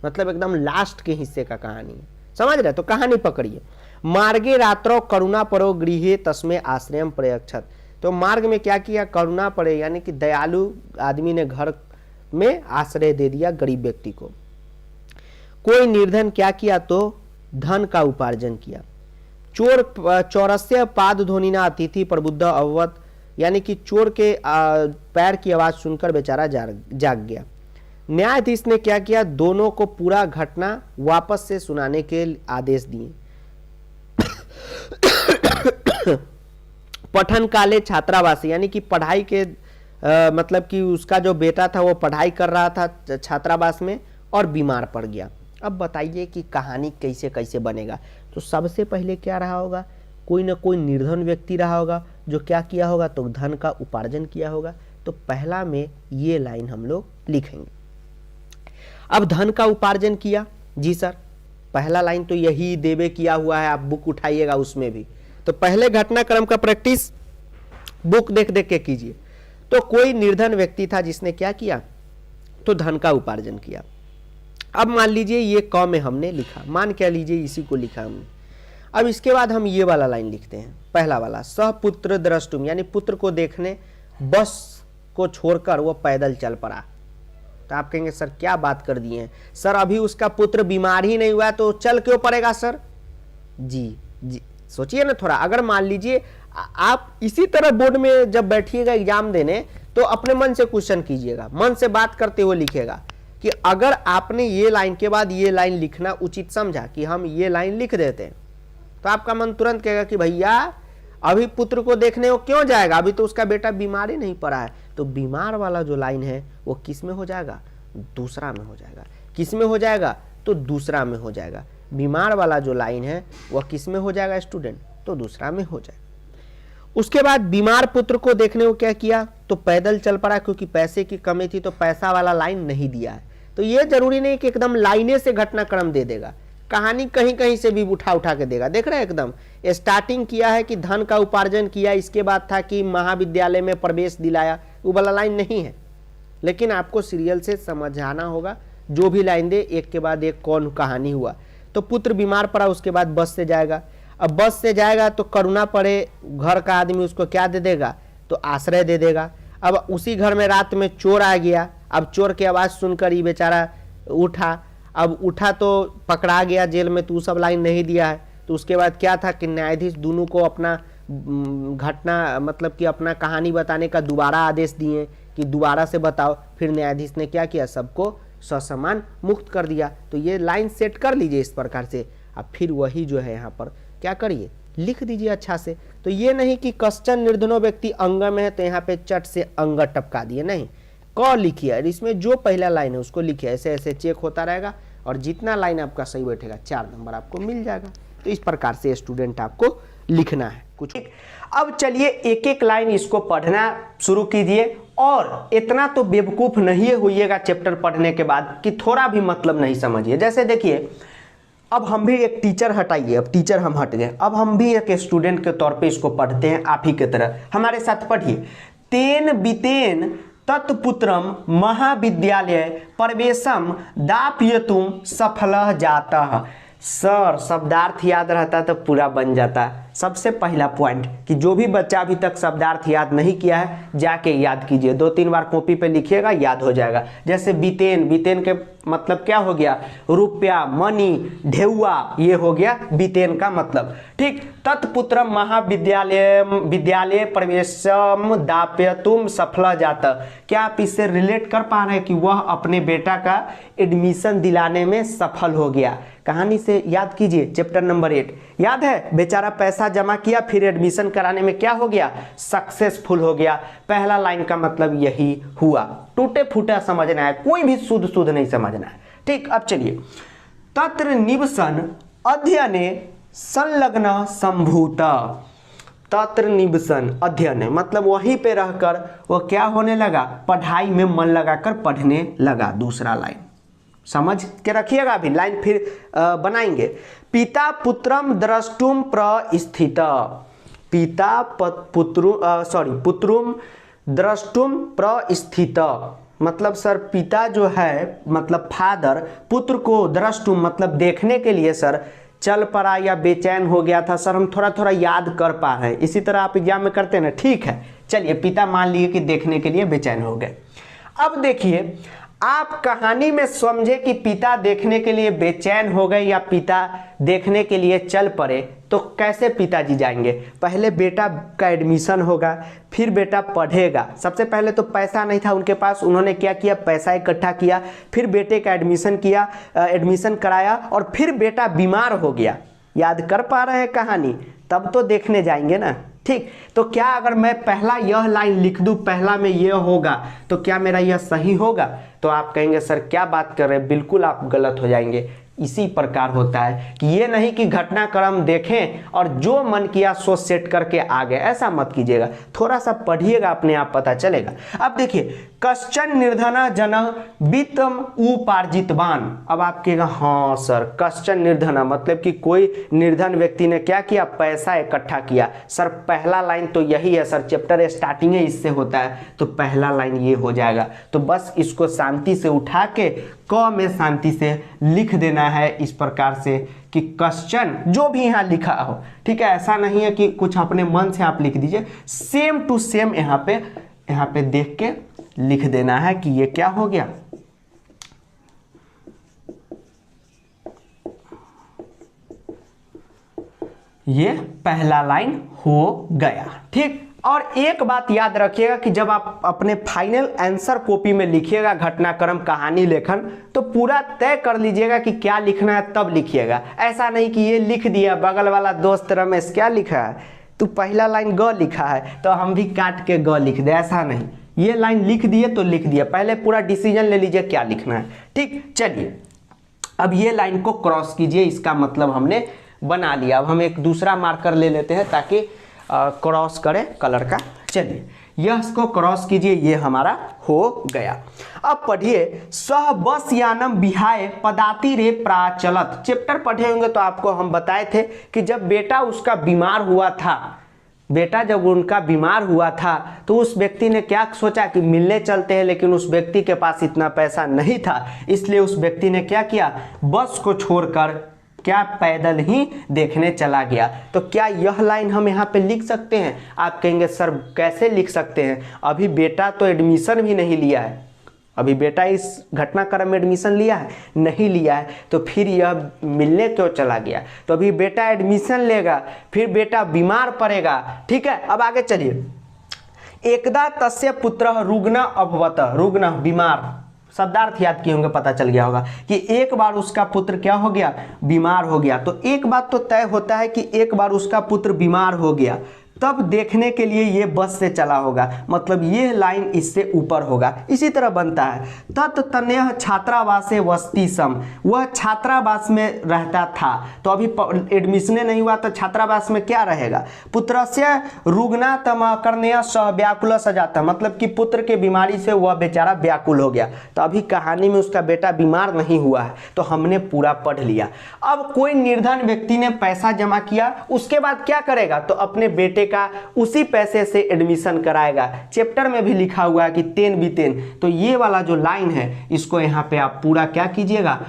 मतलब एकदम लास्ट के हिस्से का कहानी है। समझ रहे? तो कहानी पकड़िए। मार्गे रात्रो करुणा परो गृहे तस्मे आश्रयम प्रयच्छत, तो मार्ग में क्या किया, करुणा पड़े यानी कि दयालु आदमी ने घर में आश्रय दे दिया गरीब व्यक्ति को। कोई निर्धन क्या किया, तो धन का उपार्जन किया। चोर चौरस्य पाद ध्वनिना अतिथि प्रबुद्ध अववत, यानी कि चोर के पैर की आवाज सुनकर बेचारा जाग गया। न्यायाधीश ने क्या किया, दोनों को पूरा घटना वापस से सुनाने के आदेश दिए। पठन काले छात्रावास, यानी कि पढ़ाई के मतलब कि उसका जो बेटा था वो पढ़ाई कर रहा था छात्रावास में और बीमार पड़ गया। अब बताइए कि कहानी कैसे कैसे बनेगा। तो सबसे पहले क्या रहा होगा, कोई ना कोई निर्धन व्यक्ति रहा होगा जो क्या किया होगा, तो धन का उपार्जन किया होगा। तो पहला में ये लाइन हम लोग लिखेंगे। अब धन का उपार्जन किया, जी सर, पहला लाइन तो यही देवे किया हुआ है, आप बुक उठाइएगा उसमें भी। तो पहले घटनाक्रम का प्रैक्टिस बुक देख देख के कीजिए। तो कोई निर्धन व्यक्ति था जिसने क्या किया, तो धन का उपार्जन किया। अब मान लीजिए ये क में हमने लिखा, मान क्या लीजिए इसी को लिखा हमने। अब इसके बाद हम ये वाला लाइन लिखते हैं, पहला वाला, सहपुत्र द्रष्टुम, यानी पुत्र को देखने बस को छोड़कर वो पैदल चल पड़ा। तो आप कहेंगे सर क्या बात कर दिए हैं, सर अभी उसका पुत्र बीमार ही नहीं हुआ तो चल क्यों पड़ेगा सर। जी जी सोचिए ना थोड़ा, अगर मान लीजिए आप इसी तरह बोर्ड में जब बैठिएगा एग्जाम देने तो अपने मन से क्वेश्चन कीजिएगा, मन से बात करते हुए लिखेगा कि अगर आपने ये लाइन के बाद ये लाइन लिखना उचित समझा कि हम ये लाइन लिख देते हैं, तो आपका मन तुरंत कहेगा कि भैया अभी पुत्र को देखने वो क्यों जाएगा, अभी तो उसका बेटा बीमार ही नहीं पड़ा है। तो बीमार वाला जो लाइन है वो किस में हो जाएगा, दूसरा में हो जाएगा। किस में हो जाएगा, तो दूसरा में हो जाएगा। बीमार वाला जो लाइन है वह किस में हो जाएगा स्टूडेंट, तो दूसरा में हो जाएगा। उसके बाद बीमार पुत्र को देखने को क्या किया, तो पैदल चल पड़ा, क्योंकि पैसे की कमी थी तो पैसा वाला लाइन नहीं दिया है। तो ये जरूरी नहीं कि एकदम लाइने से घटनाक्रम दे देगा, कहानी कहीं कहीं से भी उठा उठा के देगा। देख रहे हैं एकदम स्टार्टिंग किया है कि धन का उपार्जन किया, इसके बाद था कि महाविद्यालय में प्रवेश दिलाया, वो वाला लाइन नहीं है। लेकिन आपको सीरियल से समझाना होगा, जो भी लाइन दे एक के बाद एक कौन कहानी हुआ। तो पुत्र बीमार पड़ा, उसके बाद बस से जाएगा। अब बस से जाएगा तो करुणा पड़े, घर का आदमी उसको क्या दे देगा, तो आश्रय दे देगा। अब उसी घर में रात में चोर आ गया, अब चोर की आवाज़ सुनकर ये बेचारा उठा, अब उठा तो पकड़ा गया जेल में, तो सब लाइन नहीं दिया है। तो उसके बाद क्या था कि न्यायाधीश दोनों को अपना घटना मतलब कि अपना कहानी बताने का दोबारा आदेश दिए कि दोबारा से बताओ। फिर न्यायाधीश ने क्या किया, सबको ससम्मान मुक्त कर दिया। तो ये लाइन सेट कर लीजिए इस प्रकार से। अब फिर वही जो है यहाँ पर क्या करिए, लिख दीजिए अच्छा से। तो ये नहीं कि कश्चन निर्धनो व्यक्ति अंग में है तो यहाँ पे चट से अंग टपका दिए, नहीं, क लिखिए, इसमें जो पहला लाइन है उसको लिखिए। ऐसे ऐसे चेक होता रहेगा और जितना लाइन आपका सही बैठेगा 4 नंबर आपको मिल जाएगा। तो इस प्रकार से स्टूडेंट आपको लिखना है कुछ। अब चलिए एक एक लाइन इसको पढ़ना शुरू कीजिए, और इतना तो बेवकूफ नहीं होइएगा चैप्टर पढ़ने के बाद कि थोड़ा भी मतलब नहीं समझिए। जैसे देखिए, अब हम भी एक टीचर हटाइए, अब टीचर हम हट गए, अब हम भी एक स्टूडेंट के तौर पे इसको पढ़ते हैं आप ही के तरह। हमारे साथ पढ़िए, तेन बीतेन तत्पुत्रम महाविद्यालय प्रवेशम दापयितुम सफलः जातः। सर शब्दार्थ याद रहता तो पूरा बन जाता। सबसे पहला पॉइंट कि जो भी बच्चा अभी तक शब्दार्थ याद नहीं किया है जाके याद कीजिए, 2-3 बार कॉपी पे लिखिएगा, याद हो जाएगा। जैसे बीतेन, बीतेन के मतलब क्या हो गया, रुपया, मनी, ढेउआ, ये हो गया बीतेन का मतलब। ठीक, तत्पुत्र महाविद्यालय विद्यालय प्रवेशम दापयितुम सफलः जातः। क्या आप इससे रिलेट कर पा रहे हैं कि वह अपने बेटा का एडमिशन दिलाने में सफल हो गया। कहानी से याद कीजिए, चैप्टर नंबर 8 याद है, बेचारा पैसा जमा किया फिर एडमिशन कराने में क्या हो गया, सक्सेसफुल हो गया। पहला लाइन का मतलब यही हुआ। टूटे फूटा समझना है, कोई भी शुद्ध नहीं समझना है। ठीक, अब चलिए, तत्र निवसन अध्ययने संलग्न संभूत। तत्र निवसन अध्ययन मतलब वहीं पे रहकर वो क्या होने लगा, पढ़ाई में मन लगाकर पढ़ने लगा। दूसरा लाइन समझ के रखिएगा, अभी लाइन फिर बनाएंगे। पिता पुत्रम द्रष्टुम प्रस्थित। पिता पुत्रुम द्रष्टुम प्रस्थित मतलब सर पिता जो है मतलब फादर पुत्र को द्रष्टुम मतलब देखने के लिए सर चल पड़ा या बेचैन हो गया था सर, हम थोड़ा थोड़ा याद कर पा रहे हैं। इसी तरह आप एग्जाम में करते हैं ना, ठीक है। चलिए, पिता मान लिए कि देखने के लिए बेचैन हो गए। अब देखिए, आप कहानी में समझे कि पिता देखने के लिए बेचैन हो गए या पिता देखने के लिए चल पड़े, तो कैसे पिताजी जाएंगे? पहले बेटा का एडमिशन होगा, फिर बेटा पढ़ेगा। सबसे पहले तो पैसा नहीं था उनके पास, उन्होंने क्या किया, पैसा इकट्ठा किया, फिर बेटे का एडमिशन कराया, और फिर बेटा बीमार हो गया। याद कर पा रहे हैं कहानी? तब तो देखने जाएंगे ना, ठीक। तो क्या अगर मैं पहला यह लाइन लिख दूं, पहला में यह होगा, तो क्या मेरा यह सही होगा? तो आप कहेंगे सर क्या बात कर रहे हैं, बिल्कुल आप गलत हो जाएंगे। इसी प्रकार होता है कि ये नहीं कि घटनाक्रम देखें और जो मन किया सो सेट करके आ गए, ऐसा मत कीजिएगा। थोड़ा सा पढ़िएगा, अपने आप पता चलेगा। अब देखिए, कश्चन निर्धन जन वित्तम उपार्जितवान। अब आप कहेगा हाँ सर, कश्चन निर्धन मतलब कि कोई निर्धन व्यक्ति ने क्या किया, पैसा इकट्ठा किया। सर पहला लाइन तो यही है सर, चैप्टर स्टार्टिंग है इससे होता है, तो पहला लाइन ये हो जाएगा। तो बस इसको शांति से उठा के क में शांति से लिख देना है इस प्रकार से कि क्वेश्चन जो भी यहाँ लिखा हो, ठीक है। ऐसा नहीं है कि कुछ अपने मन से आप लिख दीजिए, सेम टू सेम यहाँ पे देख के लिख देना है कि ये क्या हो गया, ये पहला लाइन हो गया, ठीक। और एक बात याद रखिएगा कि जब आप अपने फाइनल आंसर कॉपी में लिखिएगा घटनाक्रम कहानी लेखन, तो पूरा तय कर लीजिएगा कि क्या लिखना है, तब लिखिएगा। ऐसा नहीं कि ये लिख दिया, बगल वाला दोस्त रमेश क्या लिखा है, तू पहला लाइन ग लिखा है तो हम भी काट के ग लिख दे, ऐसा नहीं। ये लाइन लिख दिए तो लिख दिया, पहले पूरा डिसीजन ले लीजिए क्या लिखना है, ठीक। चलिए, अब ये लाइन को क्रॉस कीजिए, इसका मतलब हमने बना लिया। अब हम एक दूसरा मार्कर ले लेते हैं ताकि क्रॉस करे कलर का। चलिए, यह इसको क्रॉस कीजिए, ये हमारा हो गया। अब पढ़िए, सह बस यानम विहाय पदाति रे प्राचलत। चैप्टर पढ़े होंगे तो आपको हम बताए थे कि जब बेटा उसका बीमार हुआ था, बेटा जब उनका बीमार हुआ था तो उस व्यक्ति ने क्या सोचा कि मिलने चलते हैं, लेकिन उस व्यक्ति के पास इतना पैसा नहीं था, इसलिए उस व्यक्ति ने क्या किया, बस को छोड़कर क्या पैदल ही देखने चला गया। तो क्या यह लाइन हम यहाँ पे लिख सकते हैं? आप कहेंगे सर कैसे लिख सकते हैं, अभी बेटा तो एडमिशन भी नहीं लिया है, अभी बेटा इस घटनाक्रम में एडमिशन लिया है नहीं लिया है, तो फिर यह मिलने क्यों चला गया? तो अभी बेटा एडमिशन लेगा, फिर बेटा बीमार पड़ेगा, ठीक है। अब आगे चलिए, एकदा तस्य पुत्र रुग्ण अभवत। रुग्ण बीमार, शब्दार्थ याद किए होंगे, पता चल गया होगा कि एक बार उसका पुत्र क्या हो गया, बीमार हो गया। तो एक बात तो तय होता है कि एक बार उसका पुत्र बीमार हो गया, तब देखने के लिए ये बस से चला होगा, मतलब ये लाइन इससे ऊपर होगा। इसी तरह बनता है, तत्तन्यः छात्रावासे वसति सम। वह छात्रावास में रहता था, तो अभी एडमिशन नहीं हुआ तो छात्रावास में क्या रहेगा, पुत्रस्य रुग्णातम कर्णय सह व्याकुल सजाता, मतलब कि पुत्र के बीमारी से वह बेचारा व्याकुल हो गया। तो अभी कहानी में उसका बेटा बीमार नहीं हुआ है, तो हमने पूरा पढ़ लिया। अब कोई निर्धन व्यक्ति ने पैसा जमा किया, उसके बाद क्या करेगा, तो अपने बेटे का उसी पैसे से एडमिशन कराएगा। चैप्टर में भी लिखा हुआ है कि 10/10। तो ये वाला जो लाइन है इसको यहाँ पे आप पूरा क्या कीजिएगा,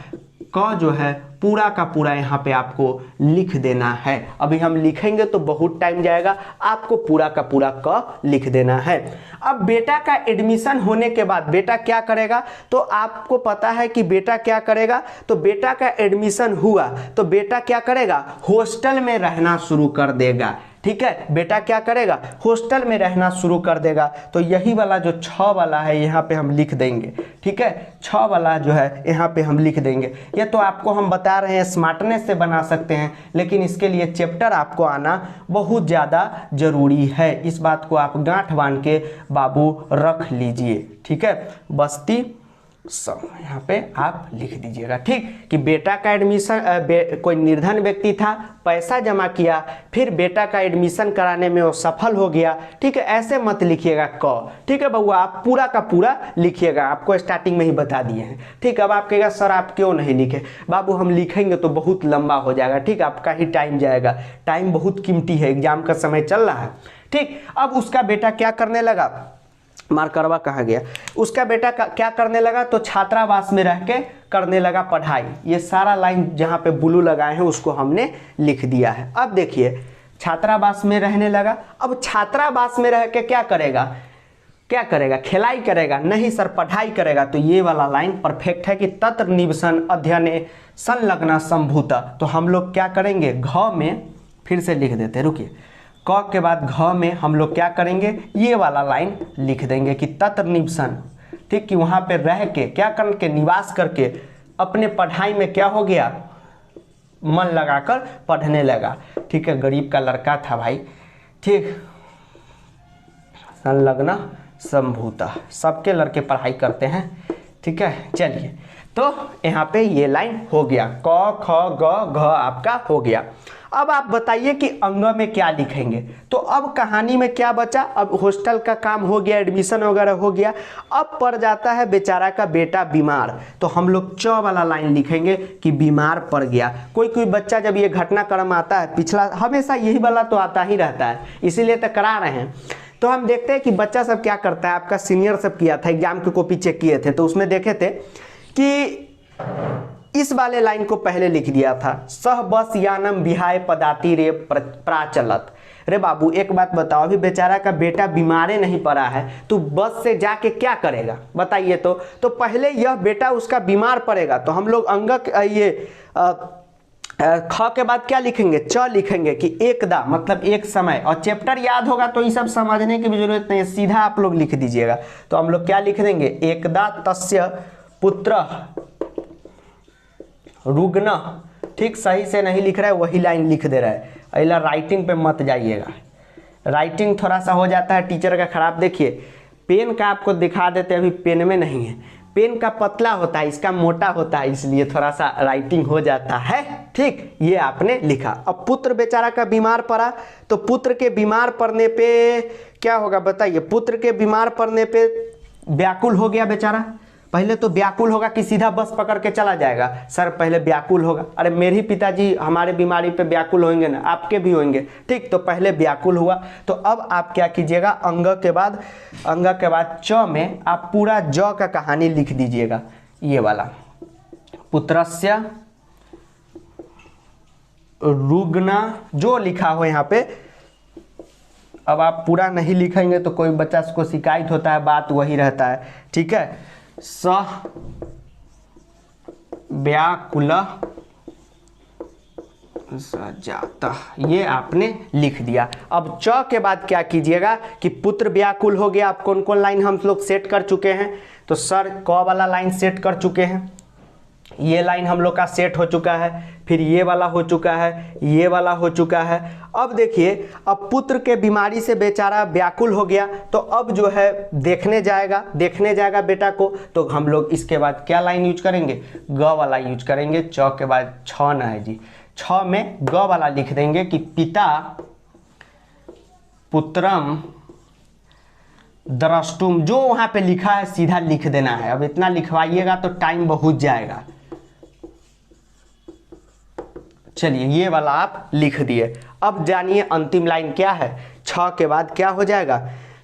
क जो है पूरा का पूरा यहाँ पे आपको लिख देना है। अभी हम लिखेंगे तो बहुत टाइम जाएगा, आपको पूरा का पूरा क लिख देना है। अब बेटा का एडमिशन होने के बाद बेटा क्या करेगा, तो आपको पता है कि बेटा क्या करेगा, तो बेटा का एडमिशन हुआ तो बेटा क्या करेगा, हॉस्टल में रहना शुरू कर देगा, ठीक है। बेटा क्या करेगा, हॉस्टल में रहना शुरू कर देगा। तो यही वाला जो 6 वाला है यहाँ पे हम लिख देंगे, ठीक है। 6 वाला जो है यहाँ पे हम लिख देंगे। ये तो आपको हम बता रहे हैं स्मार्टनेस से बना सकते हैं, लेकिन इसके लिए चैप्टर आपको आना बहुत ज़्यादा जरूरी है। इस बात को आप गांठ बांध के बाबू रख लीजिए, ठीक है। बस्ती सब यहाँ पे आप लिख दीजिएगा, ठीक। कि बेटा का एडमिशन, कोई निर्धन व्यक्ति था, पैसा जमा किया, फिर बेटा का एडमिशन कराने में वो सफल हो गया, ठीक है। ऐसे मत लिखिएगा क, ठीक है बउआ, आप पूरा का पूरा लिखिएगा, आपको स्टार्टिंग में ही बता दिए हैं, ठीक। अब आप कहेगा सर आप क्यों नहीं लिखे, बाबू हम लिखेंगे तो बहुत लंबा हो जाएगा, ठीक, आपका ही टाइम जाएगा, टाइम बहुत कीमती है, एग्जाम का समय चल रहा है, ठीक। अब उसका बेटा क्या करने लगा, मारकरवा कहाँ गया, उसका बेटा क्या करने लगा, तो छात्रावास में रह के करने लगा पढ़ाई। ये सारा लाइन जहाँ पे ब्लू लगाए हैं उसको हमने लिख दिया है। अब देखिए छात्रावास में रहने लगा, अब छात्रावास में रह के क्या करेगा, क्या करेगा, खिलाई करेगा, नहीं सर पढ़ाई करेगा। तो ये वाला लाइन परफेक्ट है कि तत्र निवसन अध्ययने संलग्न संभूत। तो हम लोग क्या करेंगे, घ में फिर से लिख देते, रुकिए, क के बाद घ में हम लोग क्या करेंगे, ये वाला लाइन लिख देंगे कि तत्र निवसन, ठीक, कि वहाँ पे रह के क्या करके, निवास करके अपने पढ़ाई में क्या हो गया, मन लगाकर पढ़ने लगा। ठीक है, गरीब का लड़का था भाई, ठीक, संलग्न संभूत, सबके लड़के पढ़ाई करते हैं। ठीक है, चलिए तो यहाँ पे ये लाइन हो गया, क ख ग घ आपका हो गया। अब आप बताइए कि अंग में क्या लिखेंगे। तो अब कहानी में क्या बचा, अब हॉस्टल का काम हो गया, एडमिशन वगैरह हो गया, अब पड़ जाता है बेचारा का बेटा बीमार। तो हम लोग च वाला लाइन लिखेंगे कि बीमार पड़ गया। कोई कोई बच्चा जब ये घटनाक्रम आता है, पिछला हमेशा यही वाला तो आता ही रहता है, इसीलिए तो करा रहे हैं। तो हम देखते हैं कि बच्चा सब क्या करता है। आपका सीनियर सब किया था, एग्जाम की कॉपी चेक किए थे, तो उसमें देखे थे कि इस वाले लाइन को पहले लिख दिया था, सह बस यानम विहाय पदाति रे प्राचलत। रे बाबू एक बात बताओ, अभी बेचारा का बेटा बीमारे नहीं पड़ा है, तो बस से जाके क्या करेगा बताइए। तो पहले यह बेटा उसका बीमार पड़ेगा, तो हम लोग अंग ये ख के बाद क्या लिखेंगे, च लिखेंगे कि एकदा मतलब एक समय। और चैप्टर याद होगा तो ये सब समझने की भी जरूरत नहीं है, सीधा आप लोग लिख दीजिएगा। तो हम लोग क्या लिख देंगे, एकदा तस्य पुत्र रुग्ण। ठीक, सही से नहीं लिख रहा है, वही लाइन लिख दे रहा है। अगला राइटिंग पे मत जाइएगा, राइटिंग थोड़ा सा हो जाता है टीचर का खराब। देखिए पेन का आपको दिखा देते, अभी पेन में नहीं है, पेन का पतला होता है, इसका मोटा होता है, इसलिए थोड़ा सा राइटिंग हो जाता है। ठीक, ये आपने लिखा। अब पुत्र बेचारा का बीमार पड़ा, तो पुत्र के बीमार पड़ने पे क्या होगा बताइए। पुत्र के बीमार पड़ने पे व्याकुल हो गया बेचारा। पहले तो व्याकुल होगा कि सीधा बस पकड़ के चला जाएगा, सर पहले व्याकुल होगा। अरे मेरे ही पिताजी हमारे बीमारी पे व्याकुल होंगे ना, आपके भी होंगे। ठीक, तो पहले व्याकुल हुआ। तो अब आप क्या कीजिएगा, अंग के बाद च में आप पूरा ज का कहानी लिख दीजिएगा, ये वाला, पुत्रस्य रुग्ण जो लिखा हो यहाँ पे। अब आप पूरा नहीं लिखेंगे तो कोई बच्चा को शिकायत होता है, बात वही रहता है। ठीक है, सह व्याकुल जाता, ये आपने लिख दिया। अब च के बाद क्या कीजिएगा कि पुत्र व्याकुल हो गया। अब कौन कौन लाइन हम लोग सेट कर चुके हैं, तो सर क वाला लाइन सेट कर चुके हैं, ये लाइन हम लोग का सेट हो चुका है, फिर ये वाला हो चुका है, ये वाला हो चुका है। अब देखिए, अब पुत्र के बीमारी से बेचारा व्याकुल हो गया, तो अब जो है देखने जाएगा बेटा को। तो हम लोग इसके बाद क्या लाइन यूज करेंगे, ग वाला यूज करेंगे। च के बाद छ ना है जी, छ में ग वाला लिख देंगे कि पिता पुत्रम द्रष्टुम। जो वहां पे लिखा है सीधा लिख देना है। अब इतना लिखवाइएगा तो टाइम बहुत जाएगा। चलिए ये वाला आप लिख दिए। अब जानिए अंतिम लाइन क्या है, छ के बाद क्या हो जाएगा,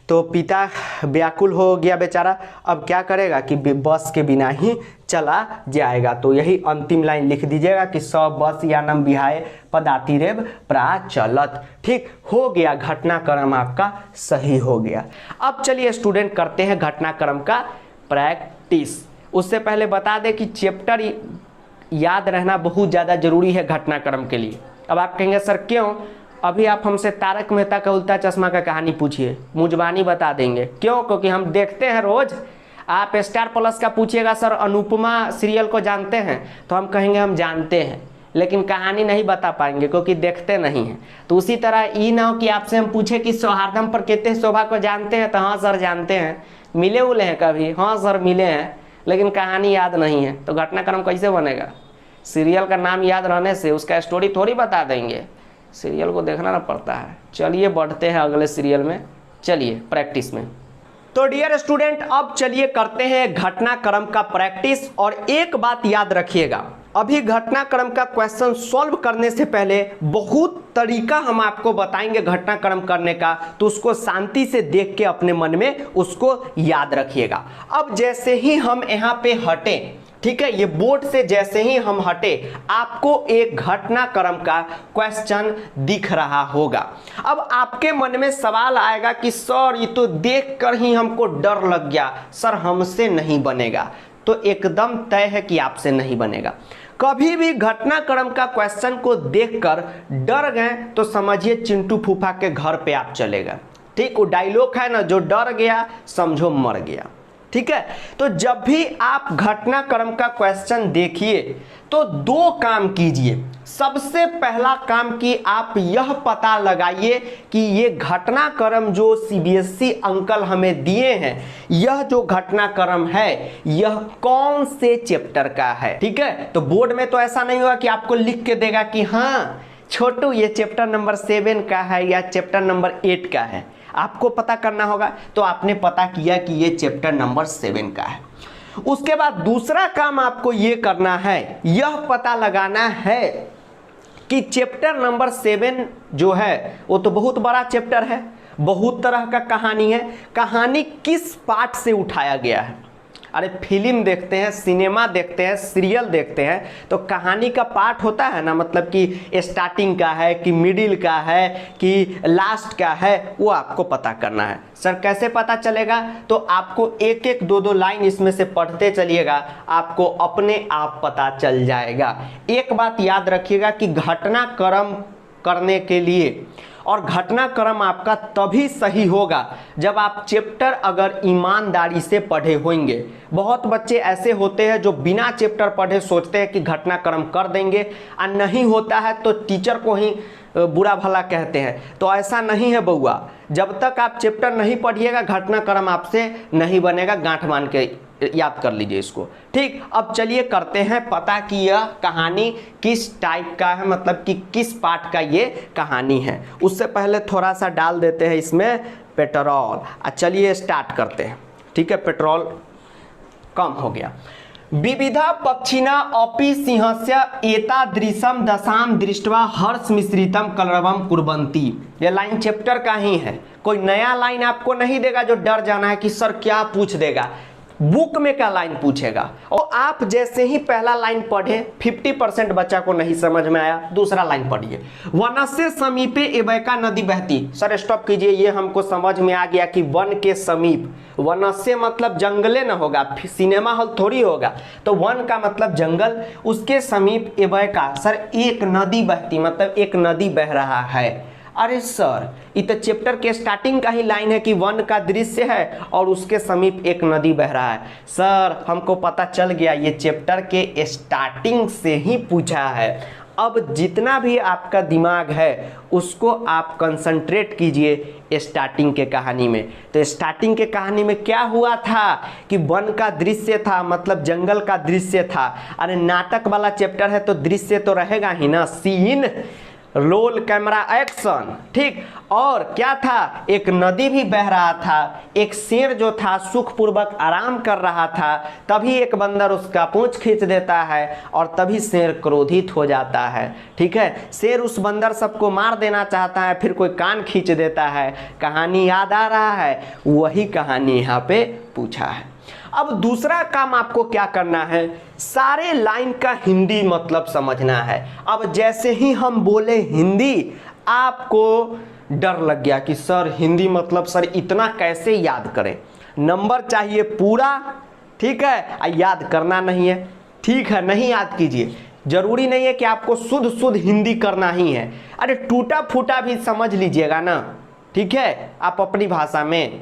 तो पिता व्याकुल हो गया बेचारा, अब क्या करेगा कि बस के बिना ही चला जाएगा। तो यही अंतिम लाइन लिख दीजिएगा कि स बस यानम विहाय पदाति रेव प्राचलत। ठीक हो गया, घटनाक्रम आपका सही हो गया। अब चलिए स्टूडेंट करते हैं घटनाक्रम का प्रैक्टिस। उससे पहले बता दें कि चैप्टर याद रहना बहुत ज़्यादा जरूरी है घटनाक्रम के लिए। अब आप कहेंगे सर क्यों, अभी आप हमसे तारक मेहता का उल्टा चश्मा का कहानी पूछिए, मुजबानी बता देंगे। क्यों, क्योंकि हम देखते हैं रोज। आप स्टार प्लस का पूछिएगा सर अनुपमा सीरियल को जानते हैं, तो हम कहेंगे हम जानते हैं, लेकिन कहानी नहीं बता पाएंगे क्योंकि देखते नहीं हैं। तो उसी तरह ये ना हो कि आपसे हम पूछे कि सौहार्दम प्रकृति शोभा को जानते हैं, तो हाँ सर जानते हैं। मिले उले हैं कभी, हाँ सर मिले हैं, लेकिन कहानी याद नहीं है, तो घटनाक्रम कैसे बनेगा। सीरियल का नाम याद रहने से उसका स्टोरी थोड़ी बता देंगे, सीरियल को देखना ना पड़ता है। चलिए बढ़ते हैं अगले सीरियल में, चलिए प्रैक्टिस में। तो डियर स्टूडेंट अब चलिए करते हैं घटनाक्रम का प्रैक्टिस। और एक बात याद रखिएगा, अभी घटनाक्रम का क्वेश्चन सॉल्व करने से पहले बहुत तरीका हम आपको बताएंगे घटनाक्रम करने का, तो उसको शांति से देख के अपने मन में उसको याद रखिएगा। अब जैसे ही हम यहाँ पे हटे, ठीक है, ये बोर्ड से जैसे ही हम हटे, आपको एक घटनाक्रम का क्वेश्चन दिख रहा होगा। अब आपके मन में सवाल आएगा कि सर ये तो देख कर ही हमको डर लग गया, सर हमसे नहीं बनेगा। तो एकदम तय है कि आपसे नहीं बनेगा। कभी भी घटनाक्रम का क्वेश्चन को देखकर डर गए तो समझिए चिंटू फूफा के घर पे आप चले गए। ठीक, वो डायलॉग है ना, जो डर गया समझो मर गया। ठीक है, तो जब भी आप घटनाक्रम का क्वेश्चन देखिए तो दो काम कीजिए। सबसे पहला काम कि आप यह पता लगाइए कि ये घटनाक्रम जो सीबीएसई अंकल हमें दिए हैं, यह जो घटनाक्रम है यह कौन से चैप्टर का है। ठीक है, तो बोर्ड में तो ऐसा नहीं होगा कि आपको लिख के देगा कि हाँ छोटू ये चैप्टर नंबर 7 का है या चैप्टर नंबर 8 का है। आपको पता करना होगा। तो आपने पता किया कि ये चैप्टर नंबर 7 का है। उसके बाद दूसरा काम आपको ये करना है, यह पता लगाना है कि चैप्टर नंबर 7 जो है वो तो बहुत बड़ा चैप्टर है, बहुत तरह का कहानी है। कहानी किस पार्ट से उठाया गया है। अरे फिल्म देखते हैं, सिनेमा देखते हैं, सीरियल देखते हैं, तो कहानी का पार्ट होता है ना, मतलब कि स्टार्टिंग का है कि मिडिल का है कि लास्ट का है, वो आपको पता करना है। सर कैसे पता चलेगा? तो आपको एक एक दो लाइन इसमें से पढ़ते चलिएगा, आपको अपने आप पता चल जाएगा। एक बात याद रखिएगा कि घटनाक्रम करने के लिए, और घटनाक्रम आपका तभी सही होगा जब आप चैप्टर अगर ईमानदारी से पढ़े होंगे। बहुत बच्चे ऐसे होते हैं जो बिना चैप्टर पढ़े सोचते हैं कि घटनाक्रम कर देंगे, और नहीं होता है तो टीचर को ही बुरा भला कहते हैं। तो ऐसा नहीं है बउआ, जब तक आप चैप्टर नहीं पढ़िएगा घटनाक्रम आपसे नहीं बनेगा। गांठ मान के याद कर लीजिए इसको। ठीक, अब चलिए करते हैं पता कि यह कहानी किस टाइप का है, मतलब कि किस पार्ट का ये कहानी है। उससे पहले थोड़ा सा डाल देते हैं इसमें पेट्रोल। चलिए स्टार्ट करते हैं। ठीक है, पेट्रोल कम हो गया। विविधा पक्षिणा अपि सिंहस्य एतादृशम दशाम दृष्ट्वा हर्ष मिश्रितम कलरवम कुर्वन्ति। ये लाइन चैप्टर का ही है, कोई नया लाइन आपको नहीं देगा जो डर जाना है कि सर क्या पूछ देगा। बुक में क्या लाइन पूछेगा, और आप जैसे ही पहला लाइन पढ़े 50% बच्चा को नहीं समझ में आया, दूसरा लाइन पढ़िए। वनस्य समीपे एवैका नदी बहती। सर स्टॉप कीजिए, ये हमको समझ में आ गया कि वन के समीप, वनस्य मतलब जंगले न होगा, सिनेमा हॉल थोड़ी होगा, तो वन का मतलब जंगल, उसके समीप एवैका, सर एक नदी बहती मतलब एक नदी बह रहा है। अरे सर ये तो चैप्टर के स्टार्टिंग का ही लाइन है कि वन का दृश्य है और उसके समीप एक नदी बह रहा है। सर हमको पता चल गया ये चैप्टर के स्टार्टिंग से ही पूछा है। अब जितना भी आपका दिमाग है उसको आप कंसंट्रेट कीजिए स्टार्टिंग के कहानी में। तो स्टार्टिंग के कहानी में क्या हुआ था कि वन का दृश्य था, मतलब जंगल का दृश्य था। अरे नाटक वाला चैप्टर है तो दृश्य तो रहेगा ही ना, सीन, रोल, कैमरा, एक्शन। ठीक, और क्या था, एक नदी भी बह रहा था, एक शेर जो था सुखपूर्वक आराम कर रहा था, तभी एक बंदर उसका पूंछ खींच देता है और तभी शेर क्रोधित हो जाता है। ठीक है, शेर उस बंदर सबको मार देना चाहता है, फिर कोई कान खींच देता है। कहानी याद आ रहा है, वही कहानी यहाँ पे पूछा है। अब दूसरा काम आपको क्या करना है, सारे लाइन का हिंदी मतलब समझना है। अब जैसे ही हम बोले हिंदी, आपको डर लग गया कि सर हिंदी मतलब सर इतना कैसे याद करें, नंबर चाहिए पूरा। ठीक है, याद करना नहीं है। ठीक है, नहीं याद कीजिए, जरूरी नहीं है कि आपको शुद्ध हिंदी करना ही है। अरे टूटा फूटा भी समझ लीजिएगा ना, ठीक है, आप अपनी भाषा में,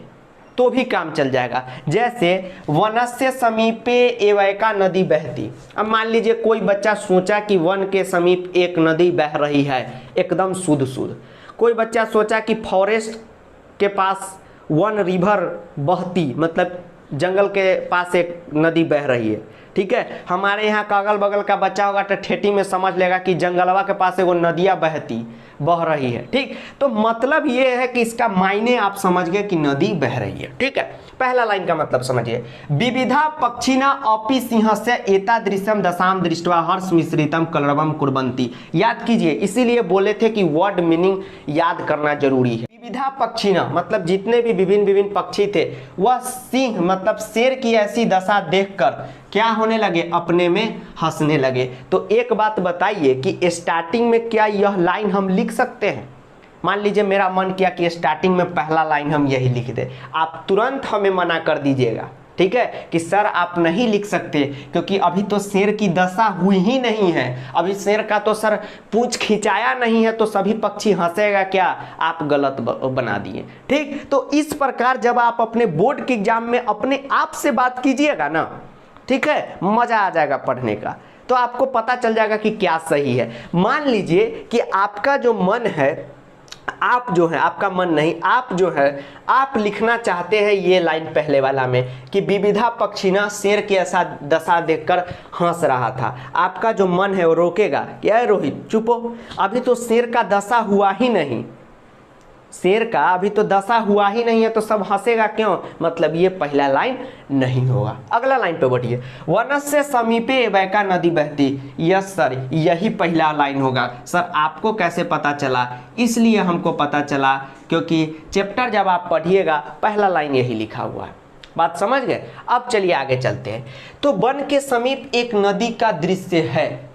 तो भी काम चल जाएगा। जैसे वनस्य समीपे एवैका नदी बहती। अब मान लीजिए कोई बच्चा सोचा कि वन के समीप एक नदी बह रही है, एकदम शुद्ध। कोई बच्चा सोचा कि फॉरेस्ट के पास वन रिवर बहती, मतलब जंगल के पास एक नदी बह रही है, ठीक है। हमारे यहाँ का अगल बगल का बच्चा होगा तो ठेठी में समझ लेगा कि जंगलवा के पास एगो नदियाँ बह रही है, ठीक। तो मतलब ये है कि इसका मायने आप समझ गए कि नदी बह रही है, ठीक है। पहला लाइन का मतलब समझिए, विविधा पक्षिणा अपि सिंहस्य एतादृशम दशाम दृष्ट्वा हर्ष मिश्रितम कलरवम कुर्वन्ति। याद कीजिए, इसीलिए बोले थे कि वर्ड मीनिंग याद करना जरूरी है। विविधा पक्षिणा मतलब जितने भी विभिन्न विभिन्न पक्षी थे, वह सिंह मतलब शेर की ऐसी दशा देखकर क्या होने लगे, अपने में हंसने लगे। तो एक बात बताइए कि स्टार्टिंग में क्या यह लाइन हम लिख सकते हैं? मान लीजिए मेरा मन किया कि स्टार्टिंग में पहला लाइन हम यही लिख दें, आप तुरंत हमें मना कर दीजिएगा, ठीक है, कि सर आप नहीं लिख सकते क्योंकि अभी तो शेर की दशा हुई ही नहीं है, अभी शेर का तो सर पूंछ खिंचाया नहीं है, तो सभी पक्षी हंसेगा क्या, आप गलत बना दिए, ठीक। तो इस प्रकार जब आप अपने बोर्ड के एग्जाम में अपने आप से बात कीजिएगा ना, ठीक है, मजा आ जाएगा पढ़ने का, तो आपको पता चल जाएगा कि क्या सही है। मान लीजिए कि आपका जो मन है, आप जो है, आपका मन नहीं, आप जो है, आप लिखना चाहते हैं ये लाइन पहले वाला में कि विविधा पक्षिणा शेर की ऐसा दशा देखकर हंस रहा था। आपका जो मन है वो रोकेगा, क्या है रोहित, चुपो, अभी तो शेर का दशा हुआ ही नहीं, शेर का अभी तो दशा हुआ ही नहीं है, तो सब हंसेगा क्यों, मतलब ये पहला लाइन नहीं होगा। अगला लाइन पे बढ़िए, वनस्य समीपे वैका नदी बहती। यस सर, यही पहला लाइन होगा। सर आपको कैसे पता चला? इसलिए हमको पता चला क्योंकि चैप्टर जब आप पढ़िएगा पहला लाइन यही लिखा हुआ है। बात समझ गए? अब चलिए आगे चलते हैं। तो वन के समीप एक नदी का दृश्य है।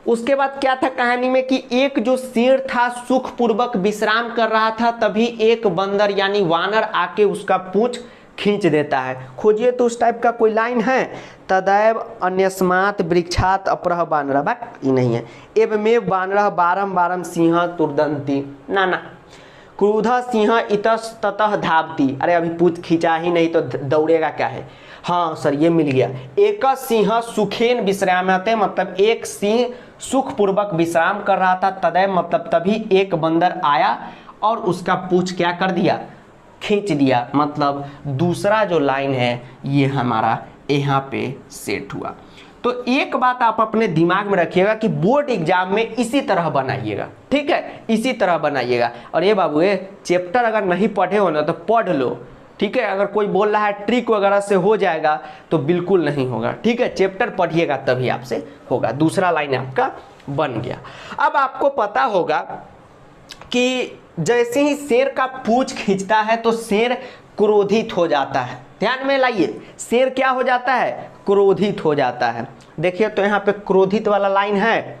उसके बाद क्या था कहानी में कि एक जो शेर था सुखपूर्वक विश्राम कर रहा था, तभी एक बंदर यानी वानर आके उसका पूंछ खींच देता है। खोजिए तो उस टाइप का कोई लाइन है? तदैव अन्यस्मात् वृक्षात् अपरः वानरः, बात ये नहीं है। एवमेव वानरः बारम बारम सिंह तुर्दन्ति, ना ना, क्रुधः सिंह इतस्ततः धावति। अरे अभी पूंछ खींचा ही नहीं तो दौड़ेगा क्या है? हाँ सर ये मिल गया। एक सिंह सुखेन विश्राम्यते, मतलब एक सिंह सुखपूर्वक विश्राम कर रहा था। तदैव मतलब तभी एक बंदर आया और उसका पूंछ क्या कर दिया, खींच दिया। मतलब दूसरा जो लाइन है ये हमारा यहाँ पे सेट हुआ। तो एक बात आप अपने दिमाग में रखिएगा कि बोर्ड एग्जाम में इसी तरह बनाइएगा, ठीक है, इसी तरह बनाइएगा। और ये बाबू ये चैप्टर अगर नहीं पढ़े हो ना तो पढ़ लो, ठीक है। अगर कोई बोल रहा है ट्रिक वगैरह से हो जाएगा तो बिल्कुल नहीं होगा, ठीक है। चैप्टर पढ़िएगा तभी आपसे होगा। दूसरा लाइन आपका बन गया। अब आपको पता होगा कि जैसे ही शेर का पूंछ खींचता है तो शेर क्रोधित हो जाता है। ध्यान में लाइए, शेर क्या हो जाता है, क्रोधित हो जाता है। देखिए तो यहाँ पे क्रोधित वाला लाइन है।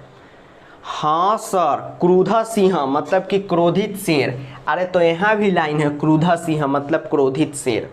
हाँ सर, क्रुद्ध सिंह मतलब कि क्रोधित शेर। अरे तो यहाँ भी लाइन है क्रुद्ध सिंह मतलब क्रोधित शेर,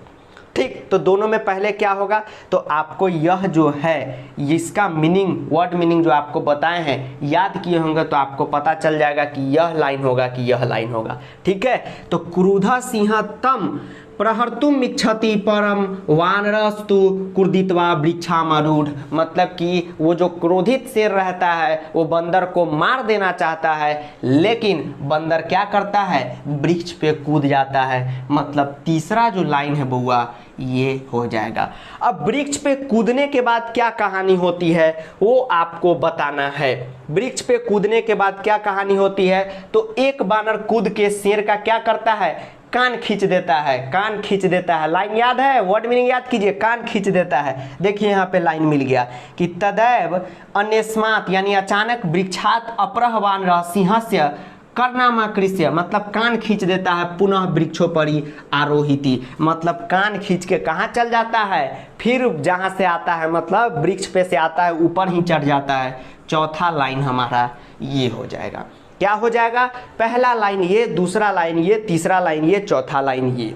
ठीक। तो दोनों में पहले क्या होगा, तो आपको यह जो है इसका मीनिंग, वर्ड मीनिंग जो आपको बताए हैं याद किए होंगे तो आपको पता चल जाएगा कि यह लाइन होगा कि यह लाइन होगा, ठीक है। तो क्रुद्ध सिंह तम प्रहर्तुम इच्छति परम वानरस्तु क्रुदित्वा वृक्षामारूढ़, मतलब कि वो जो क्रोधित शेर रहता है वो बंदर को मार देना चाहता है, लेकिन बंदर क्या करता है, वृक्ष पे कूद जाता है। मतलब तीसरा जो लाइन है बउआ ये हो जाएगा। अब वृक्ष पे कूदने के बाद क्या कहानी होती है वो आपको बताना है। वृक्ष पे कूदने के बाद क्या कहानी होती है, तो एक बानर कूद के शेर का क्या करता है, कान खींच देता है, कान खींच देता है। लाइन याद है, वर्ड मीनिंग याद कीजिए, कान खींच देता है। देखिए यहाँ पे लाइन मिल गया कि तदैव अन्यस्मात् यानी अचानक वृक्षात् अपरः वानरः सिंहस्य कर्णामाकृष्य, मतलब कान खींच देता है, पुनः वृक्षोपरि आरोहिति, मतलब कान खींच के कहाँ चल जाता है, फिर जहाँ से आता है मतलब वृक्ष पे से आता है ऊपर ही चढ़ जाता है। चौथा लाइन हमारा ये हो जाएगा। क्या हो जाएगा, पहला लाइन ये, दूसरा लाइन ये, तीसरा लाइन ये, चौथा लाइन ये।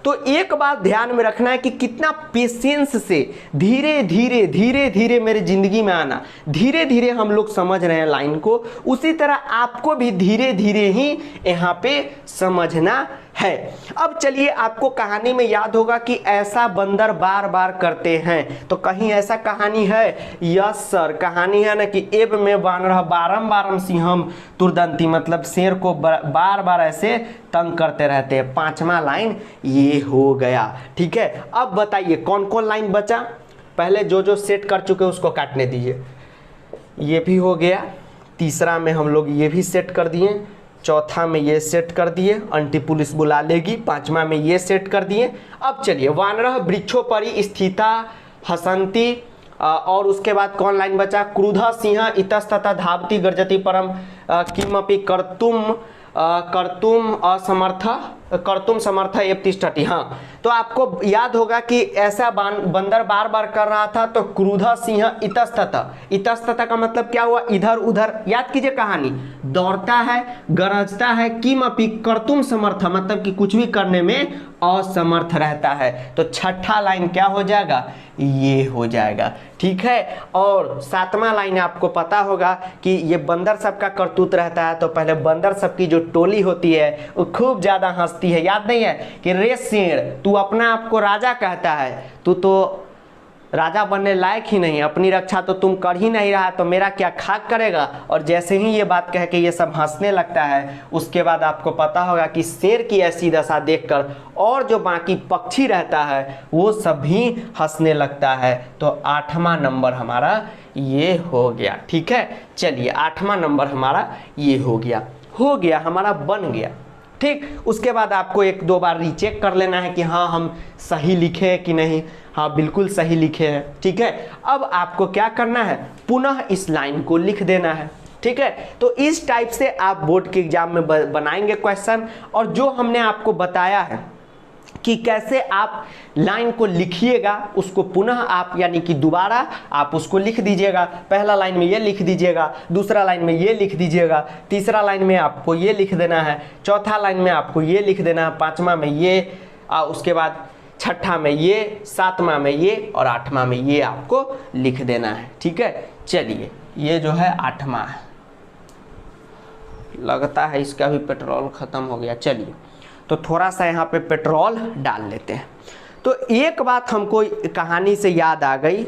तो एक बात ध्यान में रखना है कि कितना पेशेंस से धीरे धीरे धीरे धीरे मेरे जिंदगी में आना, धीरे धीरे हम लोग समझ रहे हैं लाइन को, उसी तरह आपको भी धीरे धीरे ही यहाँ पे समझना है। अब चलिए, आपको कहानी में याद होगा कि ऐसा बंदर बार बार करते हैं, तो कहीं ऐसा कहानी है? यस सर, कहानी है ना कि एब में बानर बारम सिंहम तुरदंती, मतलब शेर को बार बार ऐसे तंग करते रहते हैं। 5वां लाइन ये हो गया। ठीक है, अब बताइए कौन कौन लाइन बचा? पहले जो जो सेट कर चुके उसको काटने दीजिए। ये भी हो गया। तीसरा में हम लोग ये भी सेट कर दिए, चौथा में ये सेट कर दिए, अंटी पुलिस बुला लेगी, 5वां में ये सेट कर दिए। अब चलिए, वानरः वृक्षों परि स्थिता हसंती, और उसके बाद कौन लाइन बचा? क्रुधः सिंह इतस्ततः धावति गर्जति परम किमपि कर्तुम समर्थ एव तिष्ठति। हाँ, तो आपको याद होगा कि ऐसा बंदर बार बार कर रहा था, तो क्रुधः सिंह इतस्ततः का मतलब क्या हुआ? इधर उधर। याद कीजिए कहानी, दौड़ता है, गरजता है, किमपि कर्तुम समर्थ, मतलब कि कुछ भी करने में असमर्थ रहता है। तो छठा लाइन क्या हो जाएगा? ये हो जाएगा। ठीक है, और 7वां लाइन आपको पता होगा कि ये बंदर सब का करतूत रहता है, तो पहले बंदर सब की जो टोली होती है वो खूब ज्यादा हंसती है। याद नहीं है कि रे शेर, तू अपना आप को राजा कहता है, तू तो राजा बनने लायक ही नहीं, अपनी रक्षा तो तुम कर ही नहीं रहा, तो मेरा क्या खाक करेगा? और जैसे ही ये बात कह के ये सब हंसने लगता है, उसके बाद आपको पता होगा कि शेर की ऐसी दशा देखकर और जो बाकी पक्षी रहता है वो सब भी हंसने लगता है। तो 8वां नंबर हमारा ये हो गया। ठीक है, चलिए 8वां नंबर हमारा ये हो गया, हमारा बन गया। ठीक, उसके बाद आपको 1-2 बार रीचेक कर लेना है कि हाँ हम सही लिखे हैं कि नहीं। हाँ, बिल्कुल सही लिखे हैं। ठीक है, अब आपको क्या करना है? पुनः इस लाइन को लिख देना है। ठीक है, तो इस टाइप से आप बोर्ड के एग्जाम में बनाएंगे क्वेश्चन। और जो हमने आपको बताया है कि कैसे आप लाइन को लिखिएगा, उसको पुनः आप यानी कि दोबारा आप उसको लिख दीजिएगा। पहला लाइन में ये लिख दीजिएगा, दूसरा लाइन में ये लिख दीजिएगा, तीसरा लाइन में आपको ये लिख देना है, चौथा लाइन में आपको ये लिख देना है, 5वां में ये, उसके बाद 6ठा में ये, 7वां में ये और 8वां में ये आपको लिख देना है। ठीक है, चलिए ये जो है 8वां है। लगता है इसका भी पेट्रोल खत्म हो गया। चलिए, तो थोड़ा सा यहाँ पे पेट्रोल डाल लेते हैं। तो एक बात हमको कहानी से याद आ गई,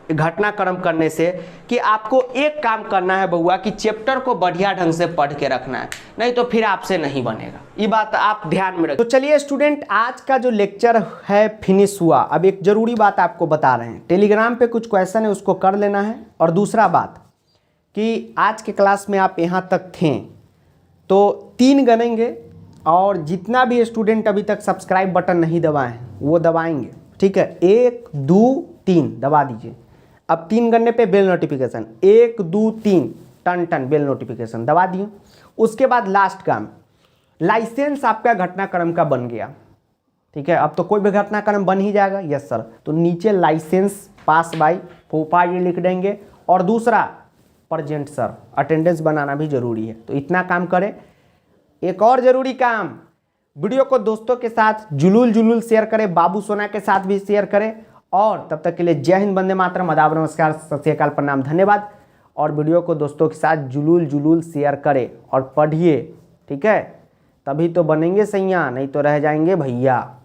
घटनाक्रम करने से, कि आपको एक काम करना है बउआ कि चैप्टर को बढ़िया ढंग से पढ़ के रखना है, नहीं तो फिर आपसे नहीं बनेगा। ये बात आप ध्यान में रखिए। तो चलिए स्टूडेंट, आज का जो लेक्चर है फिनिश हुआ। अब एक जरूरी बात आपको बता रहे हैं, टेलीग्राम पे कुछ क्वेश्चन है उसको कर लेना है। और दूसरा बात कि आज के क्लास में आप यहाँ तक थे तो 3 गनेंगे, और जितना भी स्टूडेंट अभी तक सब्सक्राइब बटन नहीं दबाए हैं वो दबाएंगे। ठीक है, 1 2 3 दबा दीजिए। अब 3 गन्ने पे बेल नोटिफिकेशन, 1 2 3 टन बेल नोटिफिकेशन दबा दिए। उसके बाद लास्ट काम, लाइसेंस आपका घटनाक्रम का बन गया। ठीक है, अब तो कोई भी घटनाक्रम बन ही जाएगा। यस सर, तो नीचे लाइसेंस पास बाय फोपा ये लिख देंगे। और दूसरा प्रेजेंट सर, अटेंडेंस बनाना भी जरूरी है। तो इतना काम करें। एक और जरूरी काम, वीडियो को दोस्तों के साथ जुलूल शेयर करें, बाबू सोना के साथ भी शेयर करें। और तब तक के लिए जय हिंद, वंदे मातरम, आदाब, नमस्कार, सत श्री अकाल, प्रणाम, धन्यवाद। और वीडियो को दोस्तों के साथ जुलूल शेयर करें और पढ़िए। ठीक है, तभी तो बनेंगे सैया, नहीं तो रह जाएंगे भैया।